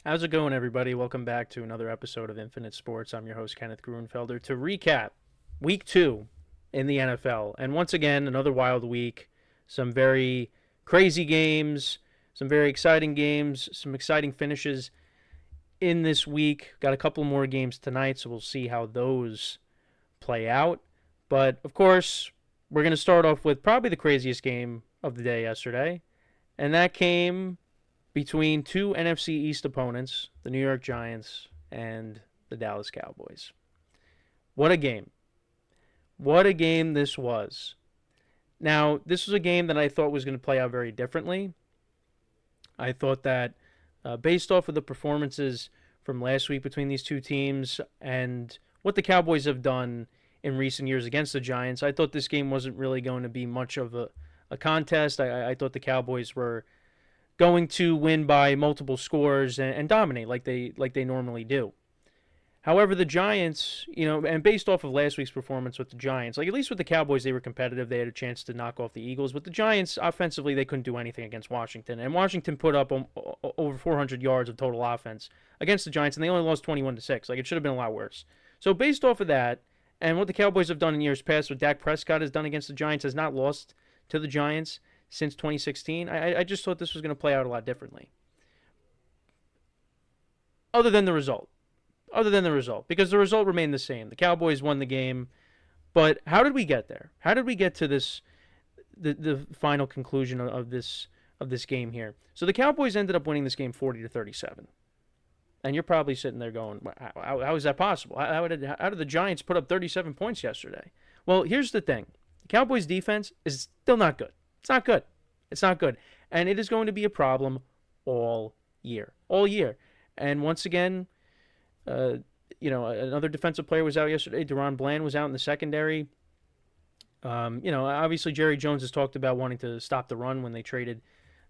How's it going, everybody? Welcome back to another episode of Infinite Sports. I'm your host, Kenneth Gruenfelder, to recap week 2 in the NFL. And once again, another wild week. Some very crazy games, some very exciting games, some exciting finishes in this week. Got a couple more games tonight, so we'll see how those play out. But, of course, we're going to start off with probably the craziest game of the day yesterday. And that came between two NFC East opponents, the New York Giants and the Dallas Cowboys. What a game. What a game this was. Now, this was a game that I thought was going to play out very differently. I thought that based off of the performances from last week between these two teams and what the Cowboys have done in recent years against the Giants, I thought this game wasn't really going to be much of a contest. I thought the Cowboys were going to win by multiple scores and dominate like they normally do. However, the Giants, and based off of last week's performance with the Giants, like at least with the Cowboys, they were competitive. They had a chance to knock off the Eagles. But the Giants, offensively, they couldn't do anything against Washington. And Washington put up over 400 yards of total offense against the Giants, and they only lost 21-6. Like it should have been a lot worse. So based off of that, and what the Cowboys have done in years past, what Dak Prescott has done against the Giants, has not lost to the Giants since 2016. I just thought this was going to play out a lot differently. Other than the result. Because the result remained the same. The Cowboys won the game. But how did we get there? How did we get to this, the final conclusion of this game here? So the Cowboys ended up winning this game 40-37. And you're probably sitting there going, how is that possible? How did the Giants put up 37 points yesterday? Well, here's the thing. The Cowboys' defense is still not good. It's not good. It's not good. And it is going to be a problem all year. All year. And once again, another defensive player was out yesterday. Deron Bland was out in the secondary. Obviously Jerry Jones has talked about wanting to stop the run when they traded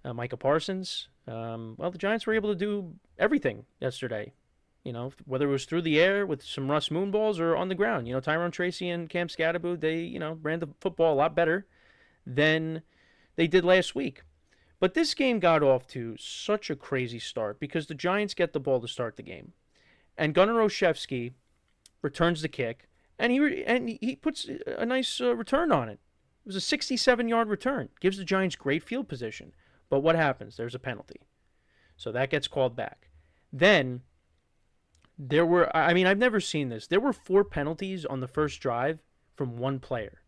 Micah Parsons. The Giants were able to do everything yesterday. Whether it was through the air with some Russ Moonballs or on the ground. Tyrone Tracy and Cam Scatterbo, they, ran the football a lot better than they did last week. But this game got off to such a crazy start because the Giants get the ball to start the game. And Gunnar Olszewski returns the kick, and he puts a nice return on it. It was a 67-yard return. Gives the Giants great field position. But what happens? There's a penalty. So that gets called back. Then there were, I've never seen this. There were 4 penalties on the first drive from one player,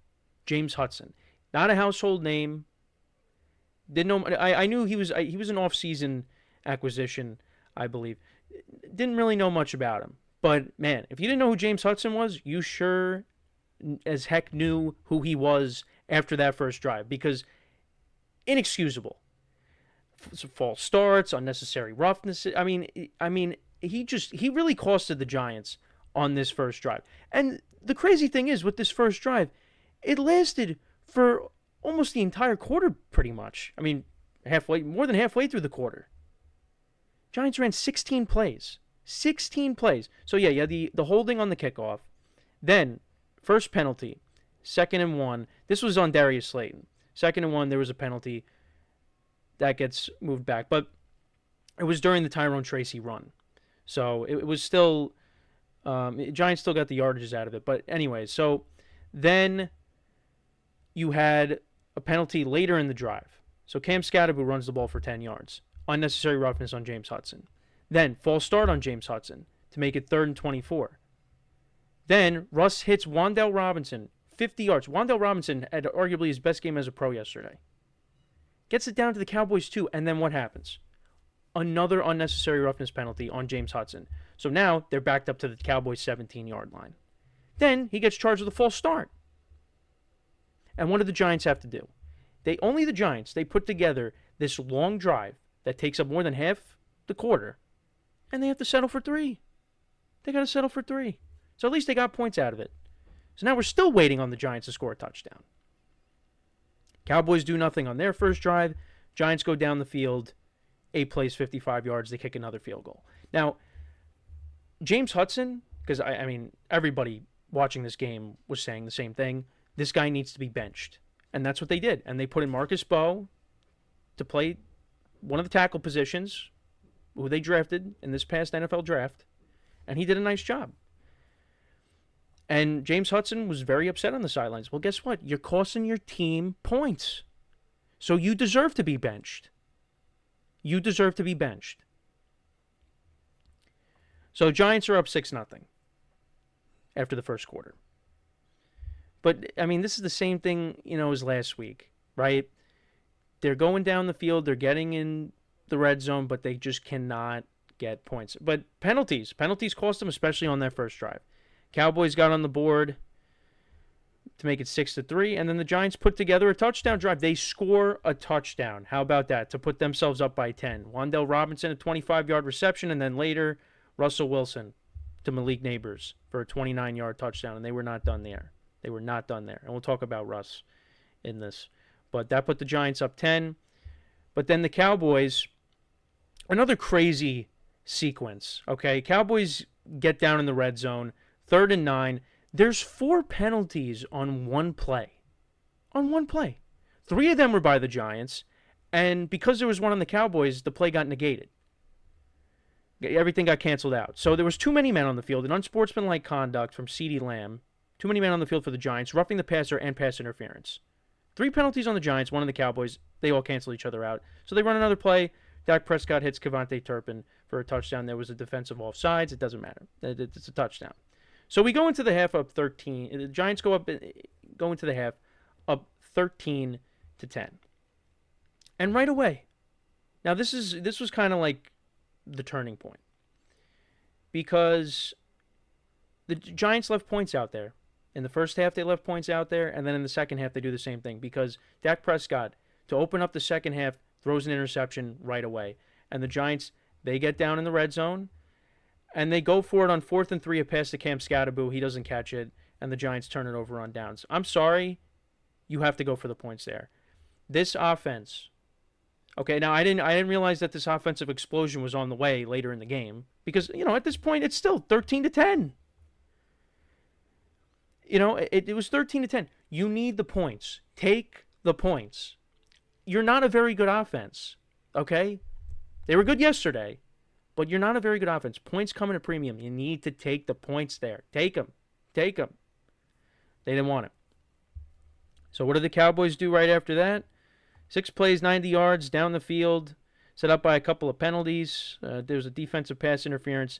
James Hudson. Not a household name. Didn't know. I knew he was an off-season acquisition, I believe. Didn't really know much about him. But, man, if you didn't know who James Hudson was, you sure as heck knew who he was after that first drive. Because inexcusable. False starts, unnecessary roughness. I mean, he really costed the Giants on this first drive. And the crazy thing is, with this first drive, it lasted for almost the entire quarter, pretty much. More than halfway through the quarter. Giants ran 16 plays. 16 plays. So, yeah, the holding on the kickoff. Then, first penalty. 2nd and 1. This was on Darius Slayton. 2nd and 1, there was a penalty. That gets moved back. But it was during the Tyrone Tracy run. So, it was still... Giants still got the yardages out of it. But anyway, so then you had a penalty later in the drive. So Cam Scatterbo runs the ball for 10 yards. Unnecessary roughness on James Hudson. Then false start on James Hudson to make it 3rd and 24. Then Russ hits Wan'Dale Robinson 50 yards. Wan'Dale Robinson had arguably his best game as a pro yesterday. Gets it down to the Cowboys too, and then what happens? Another unnecessary roughness penalty on James Hudson. So now they're backed up to the Cowboys 17-yard line. Then he gets charged with a false start. And what do the Giants have to do? They put together this long drive that takes up more than half the quarter, and they have to settle for 3. They got to settle for 3. So at least they got points out of it. So now we're still waiting on the Giants to score a touchdown. Cowboys do nothing on their first drive. Giants go down the field, 8 plays, 55 yards. They kick another field goal. Now, James Hudson, because everybody watching this game was saying the same thing. This guy needs to be benched. And that's what they did. And they put in Marcus Bowe to play one of the tackle positions who they drafted in this past NFL draft, and he did a nice job. And James Hudson was very upset on the sidelines. Well, guess what? You're costing your team points. So you deserve to be benched. You deserve to be benched. So Giants are up 6-0 after the first quarter. But, I mean, this is the same thing, as last week, right? They're going down the field. They're getting in the red zone, but they just cannot get points. But penalties cost them, especially on that first drive. Cowboys got on the board to make it 6-3, and then the Giants put together a touchdown drive. They score a touchdown. How about that? To put themselves up by 10. Wan'Dale Robinson, a 25-yard reception, and then later Russell Wilson to Malik Neighbors for a 29-yard touchdown, and they were not done there. They were not done there. And we'll talk about Russ in this. But that put the Giants up 10. But then the Cowboys, another crazy sequence, okay? Cowboys get down in the red zone, 3rd and 9. There's 4 penalties on one play. On one play. 3 of them were by the Giants, and because there was one on the Cowboys, the play got negated. Everything got canceled out. So there was too many men on the field, an unsportsmanlike conduct from CeeDee Lamb. Too many men on the field for the Giants, roughing the passer and pass interference. 3 penalties on the Giants, 1 on the Cowboys. They all cancel each other out. So they run another play. Dak Prescott hits Kevontae Turpin for a touchdown. There was a defensive offsides. It doesn't matter. It's a touchdown. So we go into the half up 13. The Giants go into the half up 13-10. And right away. Now this was kind of like the turning point. Because the Giants left points out there. In the first half, they left points out there, and then in the second half, they do the same thing because Dak Prescott, to open up the second half, throws an interception right away. And the Giants, they get down in the red zone, and they go for it on 4th and 3, a pass to Cam Scatterboo. He doesn't catch it, and the Giants turn it over on downs. I'm sorry, you have to go for the points there. This offense, okay, now I didn't realize that this offensive explosion was on the way later in the game because, at this point, it's still 13-10. It was 13-10. You need the points. Take the points. You're not a very good offense, okay? They were good yesterday, but you're not a very good offense. Points come at a premium. You need to take the points there. Take them. Take them. They didn't want it. So what did the Cowboys do right after that? 6 plays, 90 yards, down the field, set up by a couple of penalties. There was a defensive pass interference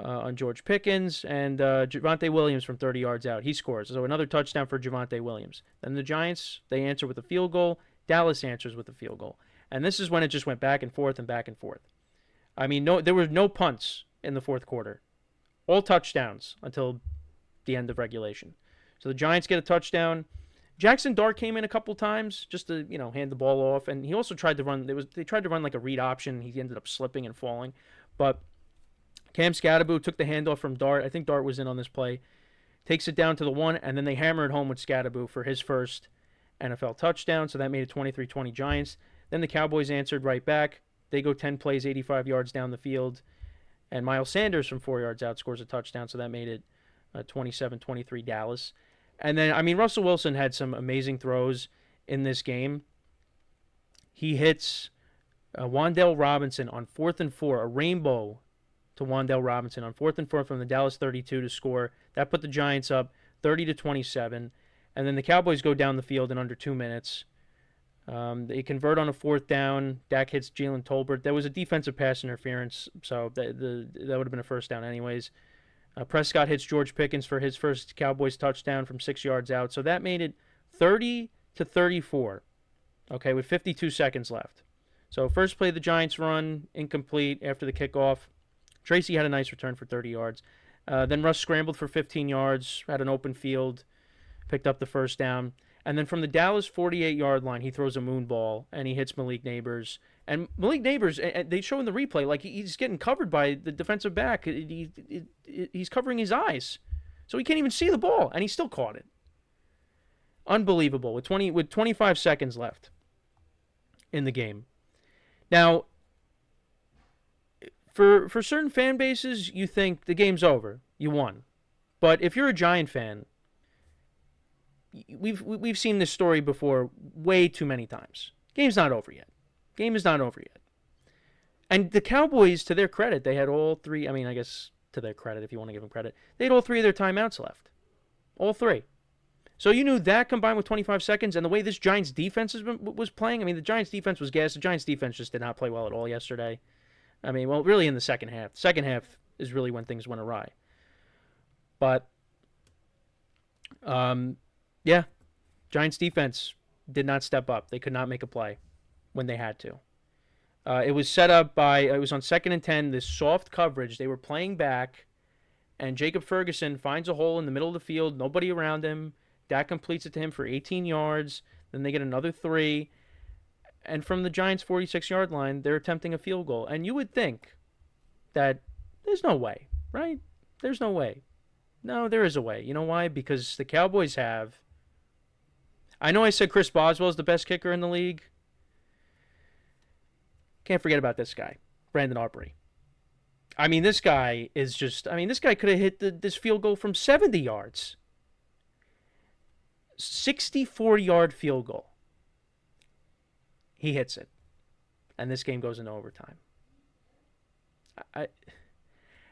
on George Pickens, and Javonte Williams from 30 yards out. He scores. So another touchdown for Javonte Williams. Then the Giants, they answer with a field goal. Dallas answers with a field goal. And this is when it just went back and forth and back and forth. I mean, there were no punts in the fourth quarter. All touchdowns until the end of regulation. So the Giants get a touchdown. Jackson Dart came in a couple times just to, hand the ball off. And he also tried to run. They tried to run like a read option. He ended up slipping and falling. But Cam Scatterboo took the handoff from Dart. I think Dart was in on this play. Takes it down to the 1, and then they hammer it home with Scatterboo for his first NFL touchdown. So that made it 23-20 Giants. Then the Cowboys answered right back. They go 10 plays, 85 yards down the field. And Miles Sanders from 4 yards out scores a touchdown. So that made it 27-23 Dallas. And then, Russell Wilson had some amazing throws in this game. He hits Wan'Dale Robinson on 4th and 4, a rainbow to Wan'Dale Robinson on 4th and 4 from the Dallas 32 to score. That put the Giants up 30-27. And then the Cowboys go down the field in under 2 minutes. They convert on a 4th down. Dak hits Jalen Tolbert. There was a defensive pass interference, so that would have been a first down anyways. Prescott hits George Pickens for his first Cowboys touchdown from 6 yards out. So that made it 30-34, okay, with 52 seconds left. So first play the Giants run, incomplete after the kickoff. Tracy had a nice return for 30 yards. Then Russ scrambled for 15 yards, had an open field, picked up the first down. And then from the Dallas 48-yard line, he throws a moon ball, and he hits Malik Neighbors. And Malik Neighbors, they show in the replay, like he's getting covered by the defensive back. He's covering his eyes. So he can't even see the ball, and he still caught it. Unbelievable, with 25 seconds left in the game. Now, for certain fan bases, you think the game's over. You won. But if you're a Giant fan, we've seen this story before way too many times. Game's not over yet. Game is not over yet. And the Cowboys, to their credit, they had all three. I mean, I guess to their credit, if you want to give them credit, they had all three of their timeouts left. All three. So you knew that combined with 25 seconds and the way this Giants defense was playing. I mean, the Giants defense was gassed. The Giants defense just did not play well at all yesterday. I mean, well, really in the second half. The second half is really when things went awry. But, yeah, Giants defense did not step up. They could not make a play when they had to. It was set up by, it was on 2nd and 10, this soft coverage. They were playing back, and Jacob Ferguson finds a hole in the middle of the field, nobody around him. Dak completes it to him for 18 yards. Then they get another 3. And from the Giants' 46-yard line, they're attempting a field goal. And you would think that there's no way, right? There's no way. No, there is a way. You know why? Because the Cowboys have... I know I said Chris Boswell is the best kicker in the league. Can't forget about this guy, Brandon Aubrey. I mean, this guy is just... I mean, this guy could have hit this field goal from 70 yards. 64-yard field goal. He hits it. And this game goes into overtime.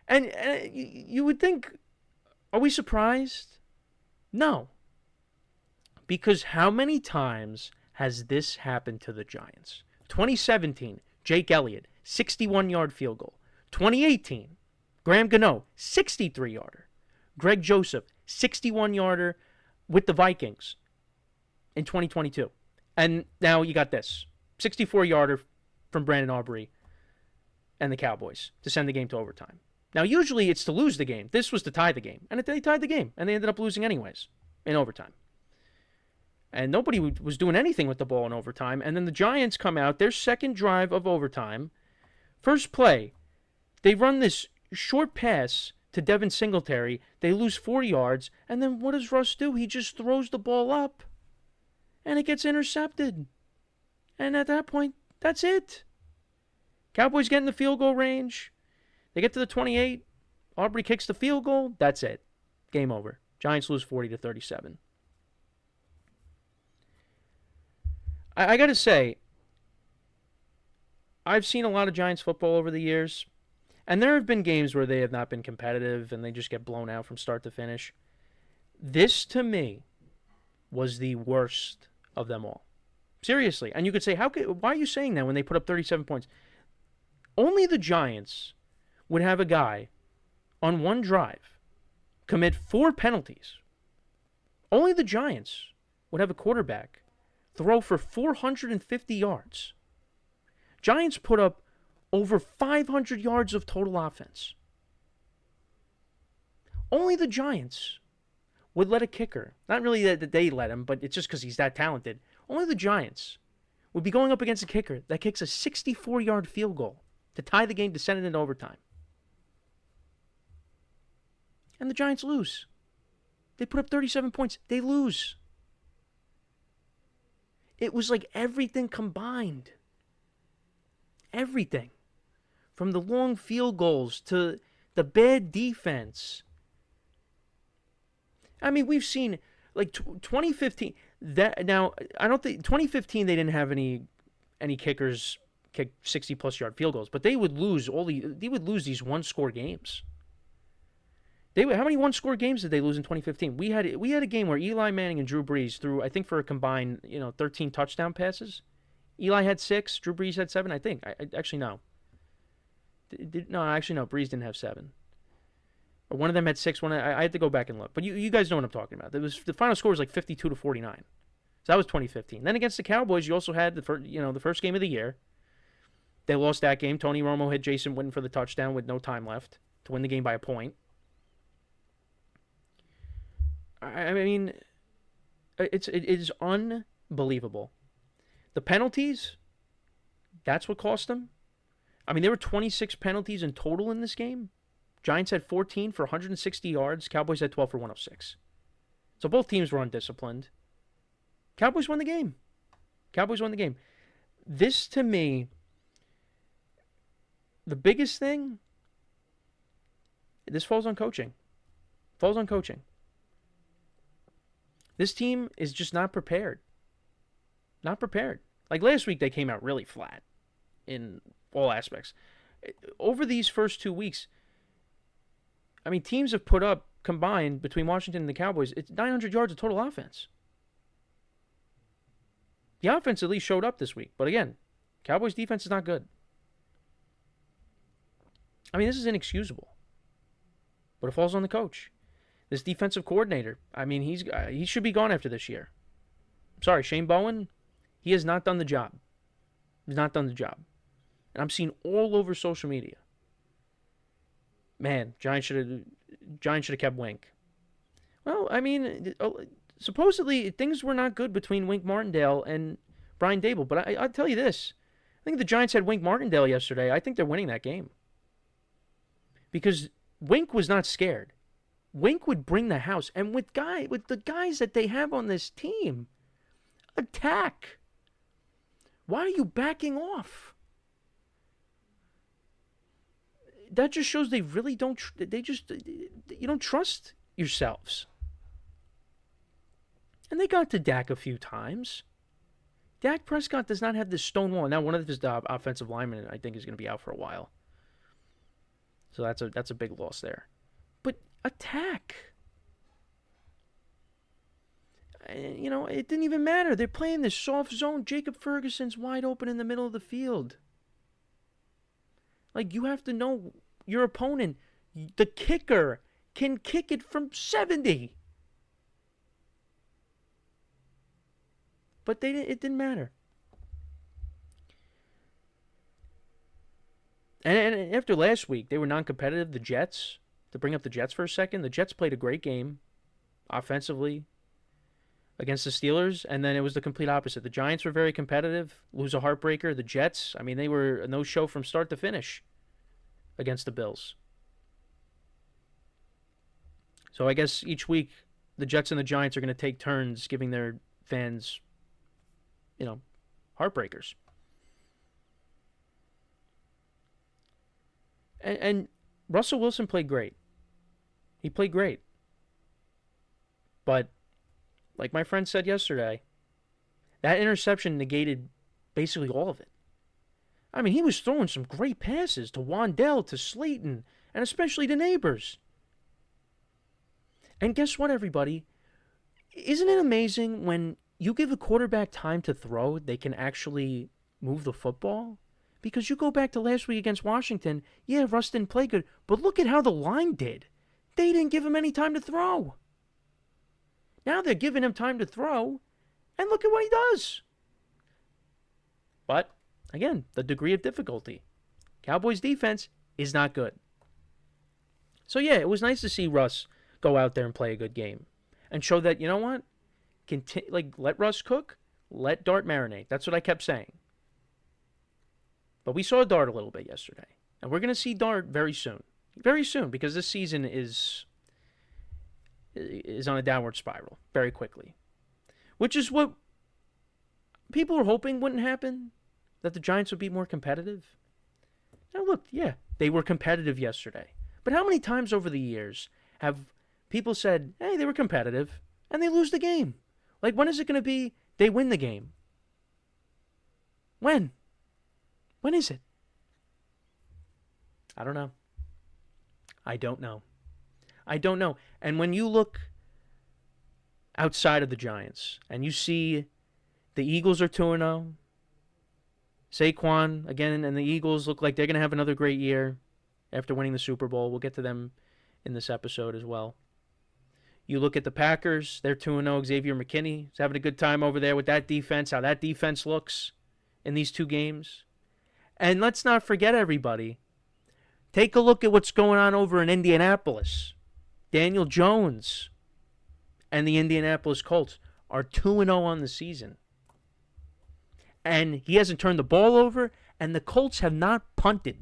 And you would think, are we surprised? No. Because how many times has this happened to the Giants? 2017, Jake Elliott, 61-yard field goal. 2018, Graham Gano, 63-yarder. Greg Joseph, 61-yarder with the Vikings in 2022. And now you got this. 64-yarder from Brandon Aubrey and the Cowboys to send the game to overtime. Now, usually it's to lose the game. This was to tie the game. And they tied the game. And they ended up losing anyways in overtime. And nobody was doing anything with the ball in overtime. And then the Giants come out, their second drive of overtime. First play, they run this short pass to Devin Singletary. They lose 4 yards. And then what does Russ do? He just throws the ball up. And it gets intercepted. And at that point, that's it. Cowboys get in the field goal range. They get to the 28. Aubrey kicks the field goal. That's it. Game over. Giants lose 40-37. I got to say, I've seen a lot of Giants football over the years. And there have been games where they have not been competitive and they just get blown out from start to finish. This, to me, was the worst of them all. Seriously. And you could say, why are you saying that when they put up 37 points? Only the Giants would have a guy on one drive commit 4 penalties. Only the Giants would have a quarterback throw for 450 yards. Giants put up over 500 yards of total offense. Only the Giants would let a kicker, not really that they let him, but it's just because he's that talented. Only the Giants would be going up against a kicker that kicks a 64-yard field goal to tie the game to send it into overtime. And the Giants lose. They put up 37 points. They lose. It was like everything combined. Everything. From the long field goals to the bad defense. I mean, we've seen, like, 2015. Now, I don't think 2015 they didn't have any kickers kick 60-plus yard field goals, but they would lose these one-score games. How many one-score games did they lose in 2015? We had a game where Eli Manning and Drew Brees threw, I think, for a combined 13 touchdown passes. Eli had 6, Drew Brees had 7. I think. Actually no. No, Brees didn't have 7. Or one of them had 6. I had to go back and look. But you guys know what I'm talking about. The final score was like 52-49. So that was 2015. Then against the Cowboys, you also had the first game of the year. They lost that game. Tony Romo hit Jason Witten for the touchdown with no time left to win the game by a point. I mean, it is unbelievable. The penalties, that's what cost them. I mean, there were 26 penalties in total in this game. Giants had 14 for 160 yards. Cowboys had 12 for 106. So both teams were undisciplined. Cowboys won the game. This, to me, the biggest thing, this falls on coaching. This team is just not prepared. Like last week, they came out really flat in all aspects. Over these first 2 weeks, I mean, teams have put up combined between Washington and the Cowboys, it's 900 yards of total offense. The offense at least showed up this week. But again, Cowboys defense is not good. I mean, this is inexcusable. But it falls on the coach. This defensive coordinator, I mean, he should be gone after this year. Sorry, Shane Bowen, he has not done the job. He's not done the job. And I'm seeing all over social media. Man, Giants should have kept Wink. Well, I mean, supposedly things were not good between Wink Martindale and Brian Dable. But I'll tell you this. I think the Giants had Wink Martindale yesterday. I think they're winning that game. Because Wink was not scared. Wink would bring the house. And with the guys that they have on this team, attack. Why are you backing off? That just shows they really don't. You don't trust yourselves. And they got to Dak a few times. Dak Prescott does not have this stone wall. Now, one of his offensive linemen, I think, is going to be out for a while. So that's a big loss there. But attack. You know, it didn't even matter. They're playing this soft zone. Jacob Ferguson's wide open in the middle of the field. Like, you have to know your opponent. The kicker can kick it from 70. But it didn't matter. And after last week, they were non-competitive. The Jets, to bring up the Jets for a second, the Jets played a great game offensively against the Steelers, and then it was the complete opposite. The Giants were very competitive, lose a heartbreaker. The Jets, I mean, they were a no-show from start to finish against the Bills. So I guess each week, the Jets and the Giants are going to take turns giving their fans, heartbreakers. And Russell Wilson played great. He played great. But, like my friend said yesterday, that interception negated basically all of it. I mean, he was throwing some great passes to Wandell, to Slayton, and especially to Neighbors. And guess what, everybody? Isn't it amazing when you give a quarterback time to throw, they can actually move the football? Because you go back to last week against Washington, yeah, Russ didn't play good, but look at how the line did. They didn't give him any time to throw. Now they're giving him time to throw, and look at what he does. But, again, the degree of difficulty. Cowboys defense is not good. So, yeah, it was nice to see Russ go out there and play a good game. And show that, you know what? Let Russ cook, let Dart marinate. That's what I kept saying. But we saw Dart a little bit yesterday. And we're going to see Dart very soon. Very soon, because this season is on a downward spiral very quickly. Which is what people were hoping wouldn't happen. That the Giants would be more competitive. Now look, yeah, they were competitive yesterday. But how many times over the years have people said, hey, they were competitive, and they lose the game? Like, when is it going to be they win the game? When? When is it? I don't know. I don't know. And when you look outside of the Giants and you see the Eagles are 2-0, Saquon, again, and the Eagles look like they're going to have another great year after winning the Super Bowl. We'll get to them in this episode as well. You look at the Packers, they're 2-0. Xavier McKinney is having a good time over there with that defense, how that defense looks in these two games. And let's not forget, everybody, take a look at what's going on over in Indianapolis. Daniel Jones and the Indianapolis Colts are 2-0 on the season. And he hasn't turned the ball over, and the Colts have not punted.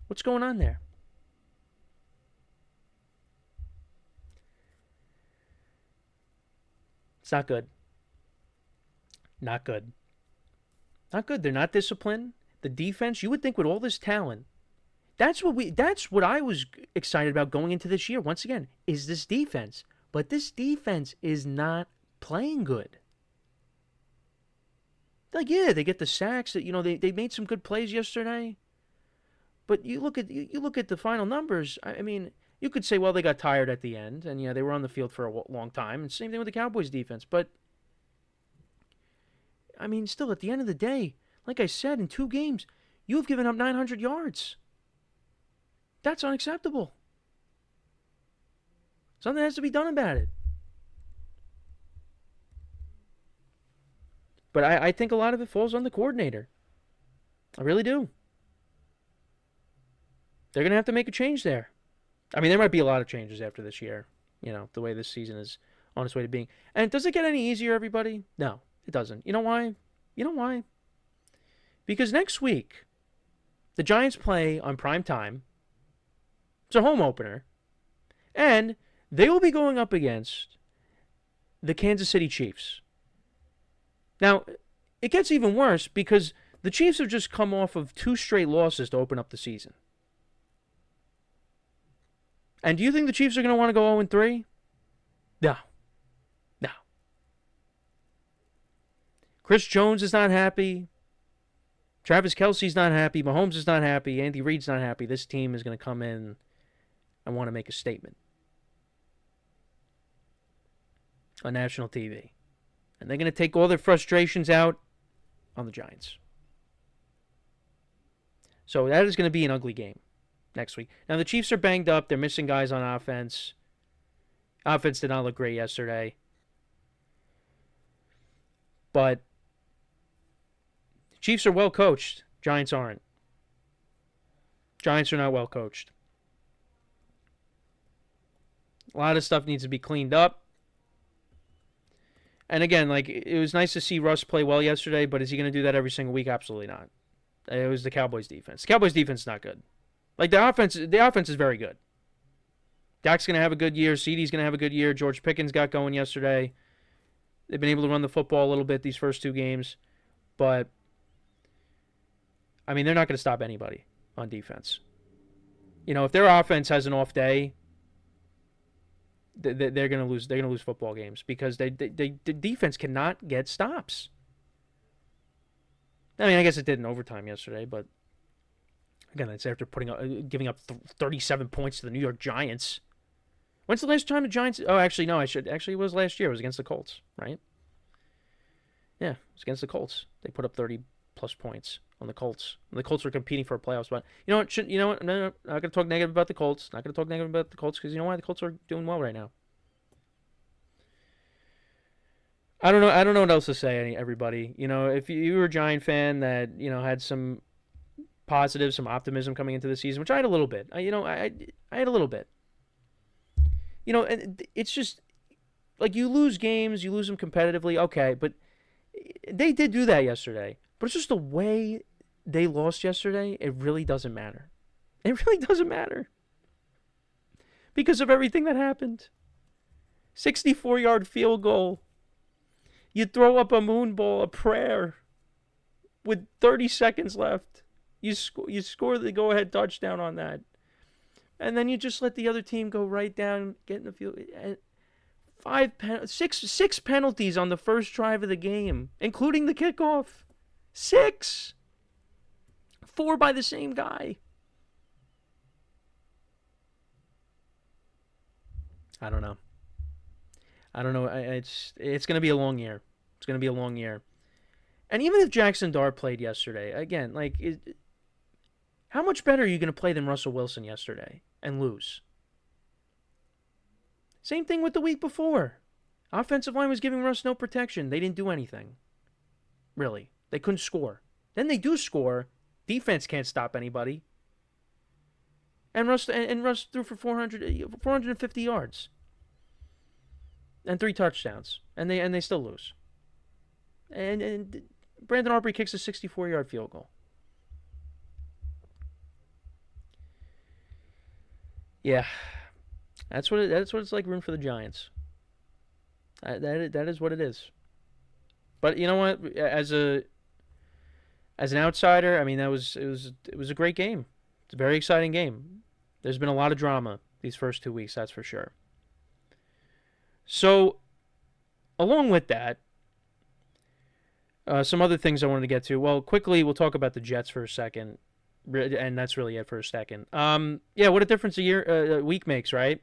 What's going on there? It's not good. Not good. Not good. They're not disciplined. The defense, you would think with all this talent, that's what I was excited about going into this year. Once again, is this defense. But this defense is not playing good. Like, yeah, they get the sacks. That they made some good plays yesterday. But you look at the final numbers. I mean, you could say, well, they got tired at the end, and they were on the field for a long time. And same thing with the Cowboys defense. But I mean, still, at the end of the day, like I said, in 2 games, you've given up 900 yards. That's unacceptable. Something has to be done about it. But I think a lot of it falls on the coordinator. I really do. They're going to have to make a change there. I mean, there might be a lot of changes after this year, the way this season is on its way to being. And does it get any easier, everybody? No, it doesn't. You know why? Because next week, the Giants play on prime time. It's a home opener. And they will be going up against the Kansas City Chiefs. Now, it gets even worse because the Chiefs have just come off of 2 straight losses to open up the season. And do you think the Chiefs are going to want to go 0-3? No. Chris Jones is not happy. Travis Kelce's not happy. Mahomes is not happy. Andy Reid's not happy. This team is going to come in and want to make a statement on national TV. And they're going to take all their frustrations out on the Giants. So that is going to be an ugly game next week. Now, the Chiefs are banged up. They're missing guys on offense. Offense did not look great yesterday. But Chiefs are well coached. Giants aren't. Giants are not well coached. A lot of stuff needs to be cleaned up. And again, it was nice to see Russ play well yesterday, but is he going to do that every single week? Absolutely not. It was the Cowboys defense. The Cowboys defense is not good. The offense is very good. Dak's going to have a good year. CeeDee's going to have a good year. George Pickens got going yesterday. They've been able to run the football a little bit these first 2 games. But, I mean, they're not going to stop anybody on defense. If their offense has an off day, they're going to lose. They're going to lose football games because the defense cannot get stops. I mean, I guess it did in overtime yesterday, but again, that's after giving up 37 points to the New York Giants. When's the last time the Giants? Oh, actually, no. Actually, it was last year. It was against the Colts, right? Yeah, it was against the Colts. They put up 30-plus points on the Colts. And the Colts were competing for a playoff spot. You know what? No, not going to talk negative about the Colts. Not going to talk negative about the Colts because you know why? The Colts are doing well right now. I don't know what else to say, everybody. If you were a Giant fan that, had some positive, some optimism coming into the season, which I had a little bit. I had a little bit. And it's just, you lose games, you lose them competitively, okay, but they did do that yesterday. But it's just the way they lost yesterday, it really doesn't matter. It really doesn't matter. Because of everything that happened. 64-yard field goal. You throw up a moon ball, a prayer, with 30 seconds left. You score the go-ahead touchdown on that. And then you just let the other team go right down, get in the field. Six penalties on the first drive of the game, including the kickoff. 6. 4 by the same guy. I don't know. It's going to be a long year. It's going to be a long year. And even if Jackson Dart played yesterday, again, how much better are you going to play than Russell Wilson yesterday and lose? Same thing with the week before. Offensive line was giving Russ no protection. They didn't do anything. Really. They couldn't score. Then they do score. Defense can't stop anybody. And Russ threw for 450 yards. And 3 touchdowns. And they still lose. And Brandon Aubrey kicks a 64-yard field goal. Yeah. That's what it's like rooting for the Giants. That is what it is. But you know what? As an outsider, I mean, it was a great game. It's a very exciting game. There's been a lot of drama these first 2 weeks, that's for sure. So, along with that, Some other things I wanted to get to. Well, quickly, we'll talk about the Jets for a second, and that's really it for a second. Yeah, what a difference a week makes, right?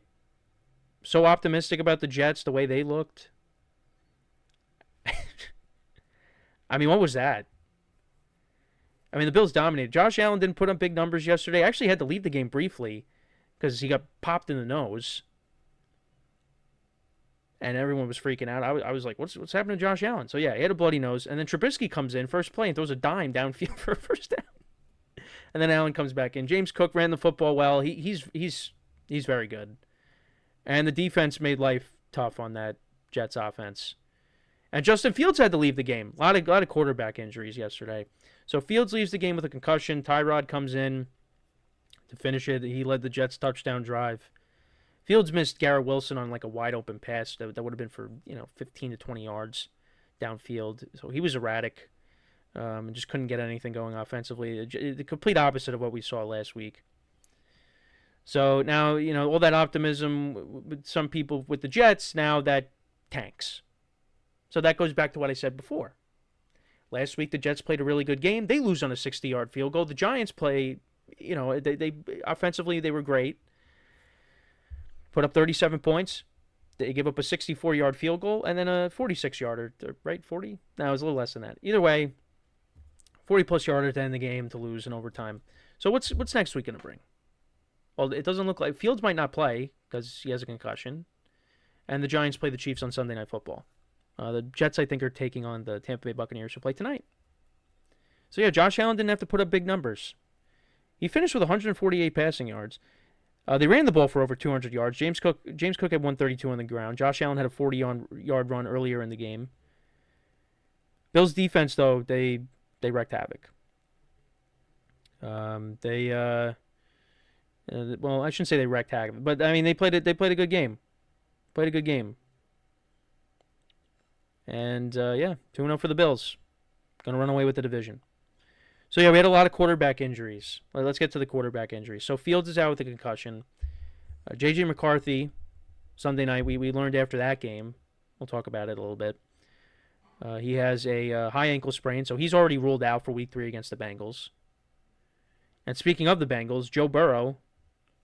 So optimistic about the Jets, the way they looked. I mean, what was that? I mean, the Bills dominated. Josh Allen didn't put up big numbers yesterday. Actually, had to leave the game briefly because he got popped in the nose, and everyone was freaking out. I was like, what's happening to Josh Allen? So yeah, he had a bloody nose, and then Trubisky comes in first play and throws a dime downfield for a first down, and then Allen comes back in. James Cook ran the football well. He's very good, and the defense made life tough on that Jets offense. And Justin Fields had to leave the game. A lot of quarterback injuries yesterday. So Fields leaves the game with a concussion. Tyrod comes in to finish it. He led the Jets' touchdown drive. Fields missed Garrett Wilson on like a wide open pass that would have been for 15 to 20 yards downfield. So he was erratic and just couldn't get anything going offensively. The complete opposite of what we saw last week. So now all that optimism with some people with the Jets, now that tanks. So that goes back to what I said before. Last week, the Jets played a really good game. They lose on a 60-yard field goal. The Giants play, they offensively, they were great. Put up 37 points. They give up a 64-yard field goal and then a 46-yarder, right? 40? No, it was a little less than that. Either way, 40-plus yarder to end the game to lose in overtime. So what's next week going to bring? Well, it doesn't look like Fields might not play because he has a concussion. And the Giants play the Chiefs on Sunday Night Football. The Jets, I think, are taking on the Tampa Bay Buccaneers, who play tonight. So, yeah, Josh Allen didn't have to put up big numbers. He finished with 148 passing yards. They ran the ball for over 200 yards. James Cook had 132 on the ground. Josh Allen had a 40-yard run earlier in the game. Bills' defense, though, they wreaked havoc. Well, I shouldn't say they wrecked havoc, but I mean they played a good game. Played a good game. And, 2-0 for the Bills. Going to run away with the division. So, yeah, we had a lot of quarterback injuries. Let's get to the quarterback injuries. So, Fields is out with a concussion. J.J.McCarthy, Sunday night, we learned after that game. We'll talk about it a little bit. He has a high ankle sprain, so he's already ruled out for Week 3 against the Bengals. And speaking of the Bengals, Joe Burrow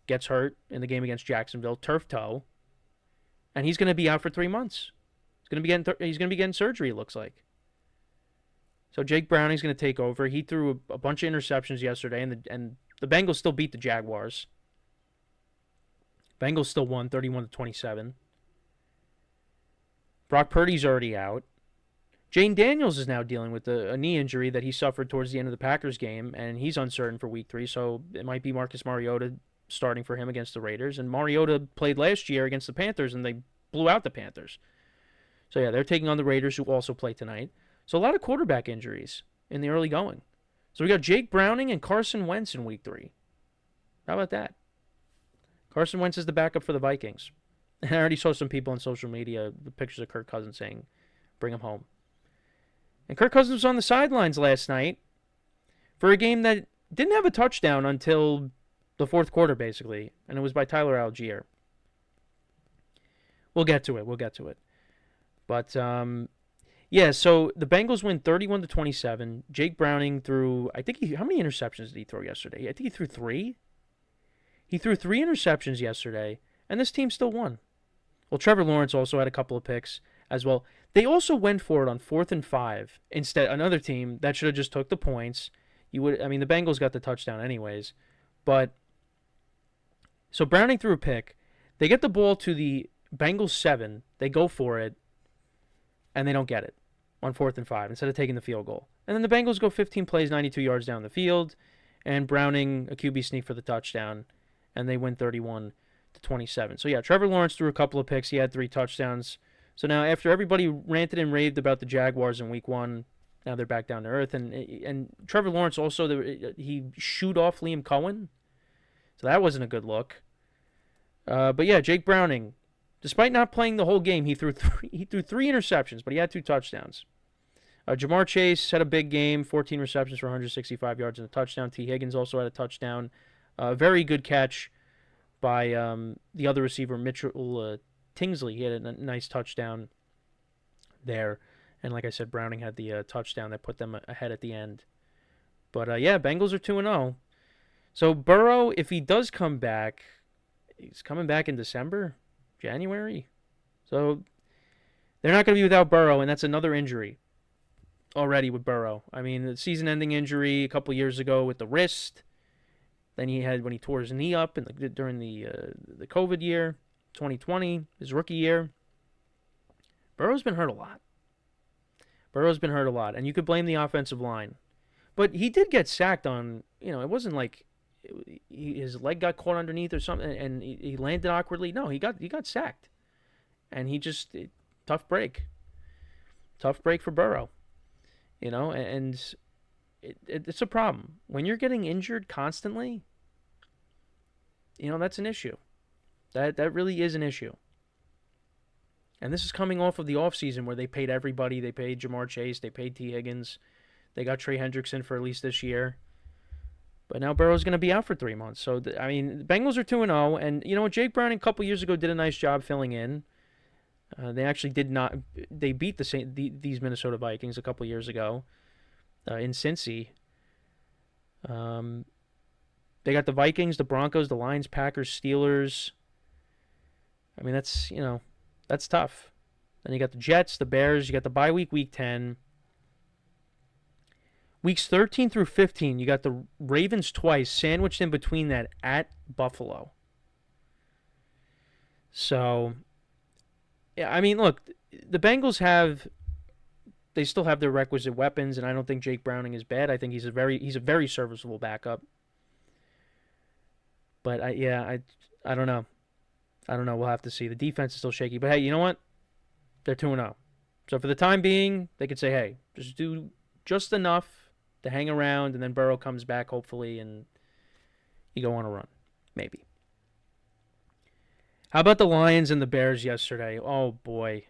gets hurt in the game against Jacksonville, turf toe, and he's going to be out for 3 months. He's going to be getting surgery, it looks like. So Jake Browning's going to take over. He threw a bunch of interceptions yesterday, and the Bengals still beat the Jaguars. Bengals still won 31-27. Brock Purdy's already out. Jayden Daniels is now dealing with a knee injury that he suffered towards the end of the Packers game, and he's uncertain for Week 3, so it might be Marcus Mariota starting for him against the Raiders. And Mariota played last year against the Panthers, and they blew out the Panthers. So, yeah, they're taking on the Raiders, who also play tonight. So, a lot of quarterback injuries in the early going. So, we got Jake Browning and Carson Wentz in Week 3. How about that? Carson Wentz is the backup for the Vikings. And I already saw some people on social media, the pictures of Kirk Cousins saying, bring him home. And Kirk Cousins was on the sidelines last night for a game that didn't have a touchdown until the fourth quarter, basically. And it was by Tyler Algier. We'll get to it. But, so the Bengals win 31-27. Jake Browning threw, how many interceptions did he throw yesterday? I think he threw 3. He threw 3 interceptions yesterday, and this team still won. Well, Trevor Lawrence also had a couple of picks as well. They also went for it on 4th and 5. Instead, another team that should have just took the points. The Bengals got the touchdown anyways. But, so Browning threw a pick. They get the ball to the Bengals 7. They go for it. And they don't get it on 4th and 5 instead of taking the field goal. And then the Bengals go 15 plays, 92 yards down the field, and Browning a QB sneak for the touchdown, and they win 31-27. So, yeah, Trevor Lawrence threw a couple of picks. He had 3 touchdowns. So now after everybody ranted and raved about the Jaguars in Week 1, now they're back down to earth. And Trevor Lawrence also, he shooed off Liam Cohen. So that wasn't a good look. But, yeah, Jake Browning, despite not playing the whole game, he threw 3 interceptions, but he had 2 touchdowns. Jamar Chase had a big game, 14 receptions for 165 yards and a touchdown. T. Higgins also had a touchdown. Very good catch by the other receiver, Mitchell Tingsley. He had a nice touchdown there. And like I said, Browning had the touchdown that put them ahead at the end. But yeah, Bengals are 2-0. So Burrow, if he does come back, he's coming back in December, January. So they're not going to be without Burrow, and that's another injury already with Burrow. I mean, the season-ending injury a couple years ago with the wrist. Then he had when he tore his knee up during the COVID year, 2020, his rookie year. Burrow's been hurt a lot. And you could blame the offensive line. But he did get sacked on, it wasn't like his leg got caught underneath or something and he landed awkwardly. No, he got sacked. And tough break. Tough break for Burrow. And it's a problem. When you're getting injured constantly, that's an issue. That really is an issue. And this is coming off of the offseason where they paid everybody. They paid Jamar Chase. They paid T. Higgins. They got Trey Hendrickson for at least this year. But now Burrow's going to be out for 3 months. So, the Bengals are 2-0. And, Jake Browning a couple years ago did a nice job filling in. They actually did not. They beat these Minnesota Vikings a couple years ago in Cincy. They got the Vikings, the Broncos, the Lions, Packers, Steelers. That's tough. Then you got the Jets, the Bears. You got the bye week 10. Weeks 13 through 15, you got the Ravens twice, sandwiched in between that at Buffalo. So, yeah, look, the Bengals they still have their requisite weapons, and I don't think Jake Browning is bad. I think he's a very serviceable backup. But I don't know. We'll have to see. The defense is still shaky. But hey, you know what? They're 2-0. So for the time being, they could say, hey, just do just enough to hang around, and then Burrow comes back, hopefully, and you go on a run. Maybe. How about the Lions and the Bears yesterday? Oh, boy.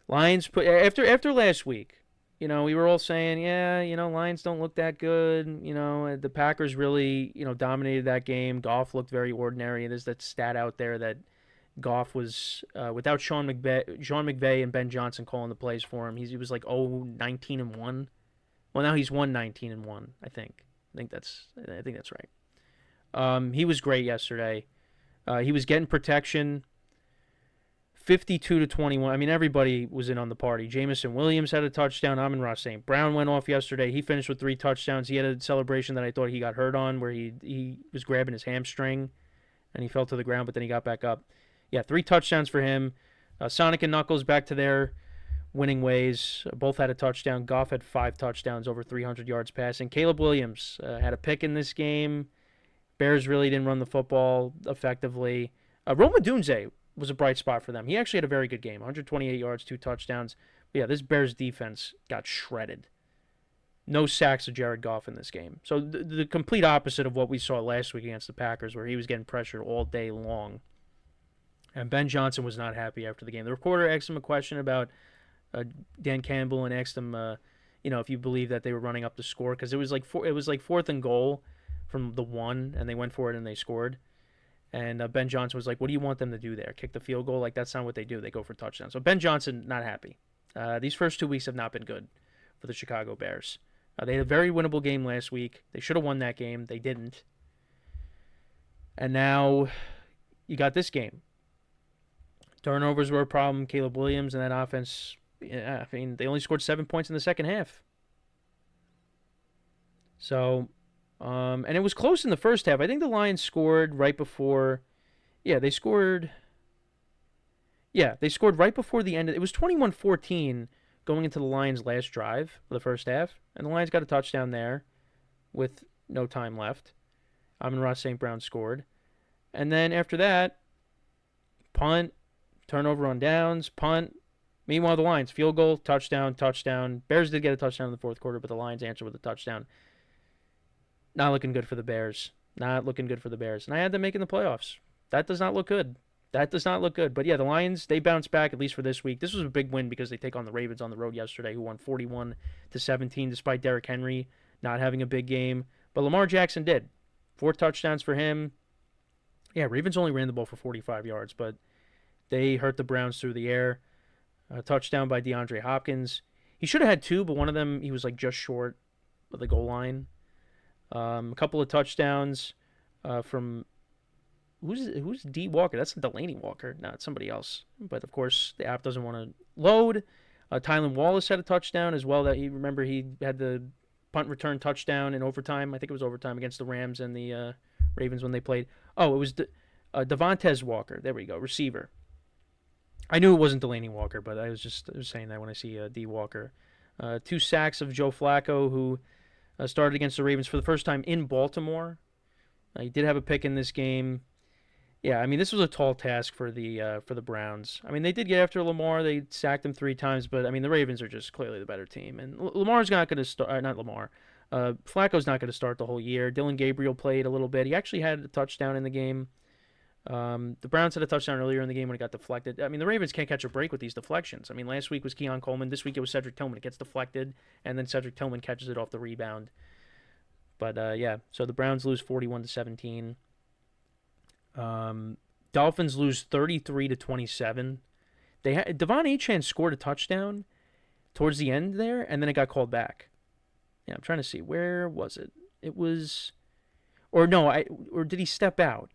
Lions after last week, we were all saying, yeah, Lions don't look that good. The Packers really, dominated that game. Goff looked very ordinary. There's that stat out there that Goff was, without Sean McVay and Ben Johnson calling the plays for him, he was like 19-1. Well, now he's 19-1, I think. I think that's right. He was great yesterday. He was getting protection. 52-21. Everybody was in on the party. Jamison Williams had a touchdown. Amon-Ra St. Brown went off yesterday. He finished with 3 touchdowns. He had a celebration that I thought he got hurt on where he was grabbing his hamstring and he fell to the ground, but then he got back up. Yeah, 3 touchdowns for him. Sonic and Knuckles back to their winning ways. Both had a touchdown. Goff had 5 touchdowns, over 300 yards passing. Caleb Williams had a pick in this game. Bears really didn't run the football effectively. Rome Odunze was a bright spot for them. He actually had a very good game. 128 yards, 2 touchdowns. But yeah, this Bears defense got shredded. No sacks of Jared Goff in this game. So the complete opposite of what we saw last week against the Packers, where he was getting pressured all day long. And Ben Johnson was not happy after the game. The reporter asked him a question about Dan Campbell and asked him, if you believe that they were running up the score, because it was like 4th and goal from the 1, and they went for it and they scored. And Ben Johnson was like, what do you want them to do there? Kick the field goal? Like, that's not what they do. They go for touchdowns. So Ben Johnson, not happy. These first 2 weeks have not been good for the Chicago Bears. They had a very winnable game last week. They should have won that game. They didn't. And now you got this game. Turnovers were a problem. Caleb Williams and that offense, they only scored 7 points in the second half. So, and it was close in the first half. I think the Lions scored right before. They scored right before the end. It was 21-14 going into the Lions' last drive for the first half. And the Lions got a touchdown there with no time left. Amon-Ra St. Brown scored. And then after that, punt, turnover on downs, punt. Meanwhile, the Lions, field goal, touchdown. Bears did get a touchdown in the fourth quarter, but the Lions answered with a touchdown. Not looking good for the Bears. And I had them making the playoffs. That does not look good. But yeah, the Lions, they bounced back, at least for this week. This was a big win because they take on the Ravens on the road yesterday, who won 41-17, despite Derrick Henry not having a big game. But Lamar Jackson did. 4 touchdowns for him. Yeah, Ravens only ran the ball for 45 yards, but they hurt the Browns through the air. A touchdown by DeAndre Hopkins. He should have had two, but one of them he was like just short of the goal line. A couple of touchdowns from who's D Walker? That's Delaney Walker. No, it's somebody else. But of course, the app doesn't want to load. Tylan Wallace had a touchdown as well. That he had the punt return touchdown in overtime. I think it was overtime against the Rams and the Ravens when they played. Oh, it was Devontae Walker. There we go, receiver. I knew it wasn't Delaney Walker, but I was saying that when I see D Walker. 2 sacks of Joe Flacco, who started against the Ravens for the first time in Baltimore. He did have a pick in this game. Yeah, I mean, this was a tall task for the Browns. I mean, they did get after Lamar. They sacked him 3 times, but I mean, the Ravens are just clearly the better team. And Lamar's not going to start. Not Lamar. Flacco's not going to start the whole year. Dylan Gabriel played a little bit. He actually had a touchdown in the game. The Browns had a touchdown earlier in the game when it got deflected. I mean, the Ravens can't catch a break with these deflections. I mean, last week was Keon Coleman. This week it was Cedric Tillman. It gets deflected, and then Cedric Tillman catches it off the rebound. But yeah, so the Browns lose 41-17. Dolphins lose 33-27. Devon Achane scored a touchdown towards the end there, and then it got called back. Yeah, I'm trying to see, where was it? It was, or did he step out?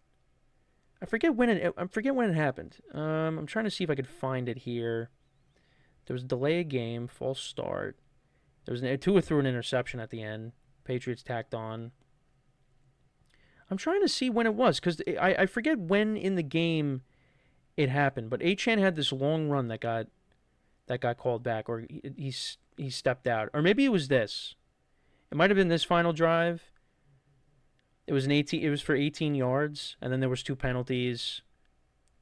I forget when it happened. I'm trying to see if I could find it here. There was a delay of game, false start. There was Tua threw an interception at the end. Patriots tacked on. I'm trying to see when it was, because I forget when in the game it happened. But Achane had this long run that got called back, or he stepped out, or maybe it was this. It might have been this final drive. It was for 18 yards, and then there was 2 penalties,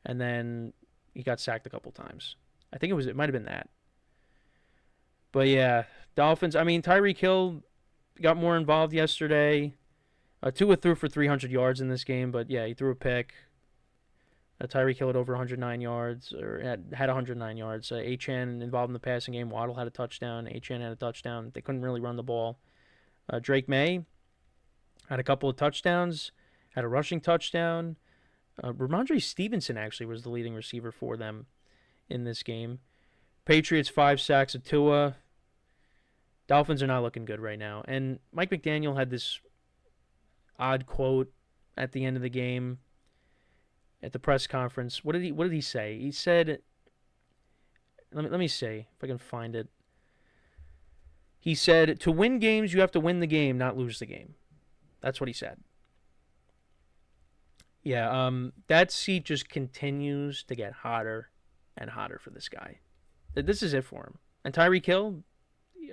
and then he got sacked a couple times. I think it might have been that. But yeah, Dolphins. I mean, Tyreek Hill got more involved yesterday. Tua threw for 300 yards in this game, but yeah, he threw a pick. Tyreek Hill had over 109 yards, or had 109 yards. Achane involved in the passing game. Waddle had a touchdown. Achane had a touchdown. They couldn't really run the ball. Drake May had a couple of touchdowns, had a rushing touchdown. Ramondre Stevenson actually was the leading receiver for them in this game. Patriots 5 sacks of Tua. Dolphins are not looking good right now. And Mike McDaniel had this odd quote at the end of the game at the press conference. What did he say? He said, let me see if I can find it. He said, to win games, you have to win the game, not lose the game. That's what he said. Yeah, that seat just continues to get hotter and hotter for this guy. This is it for him. And Tyreek Hill,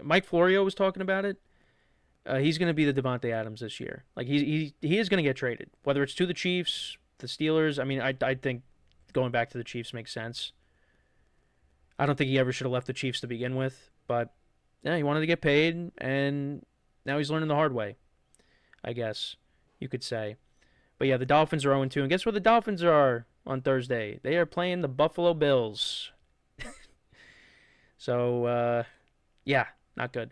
Mike Florio was talking about it. He's going to be the Devontae Adams this year. Like he is going to get traded, whether it's to the Chiefs, the Steelers. I mean, I think going back to the Chiefs makes sense. I don't think he ever should have left the Chiefs to begin with, but yeah, he wanted to get paid, and now he's learning the hard way, I guess you could say. But yeah, the Dolphins are 0-2, and guess where the Dolphins are on Thursday? They are playing the Buffalo Bills. So, yeah, not good.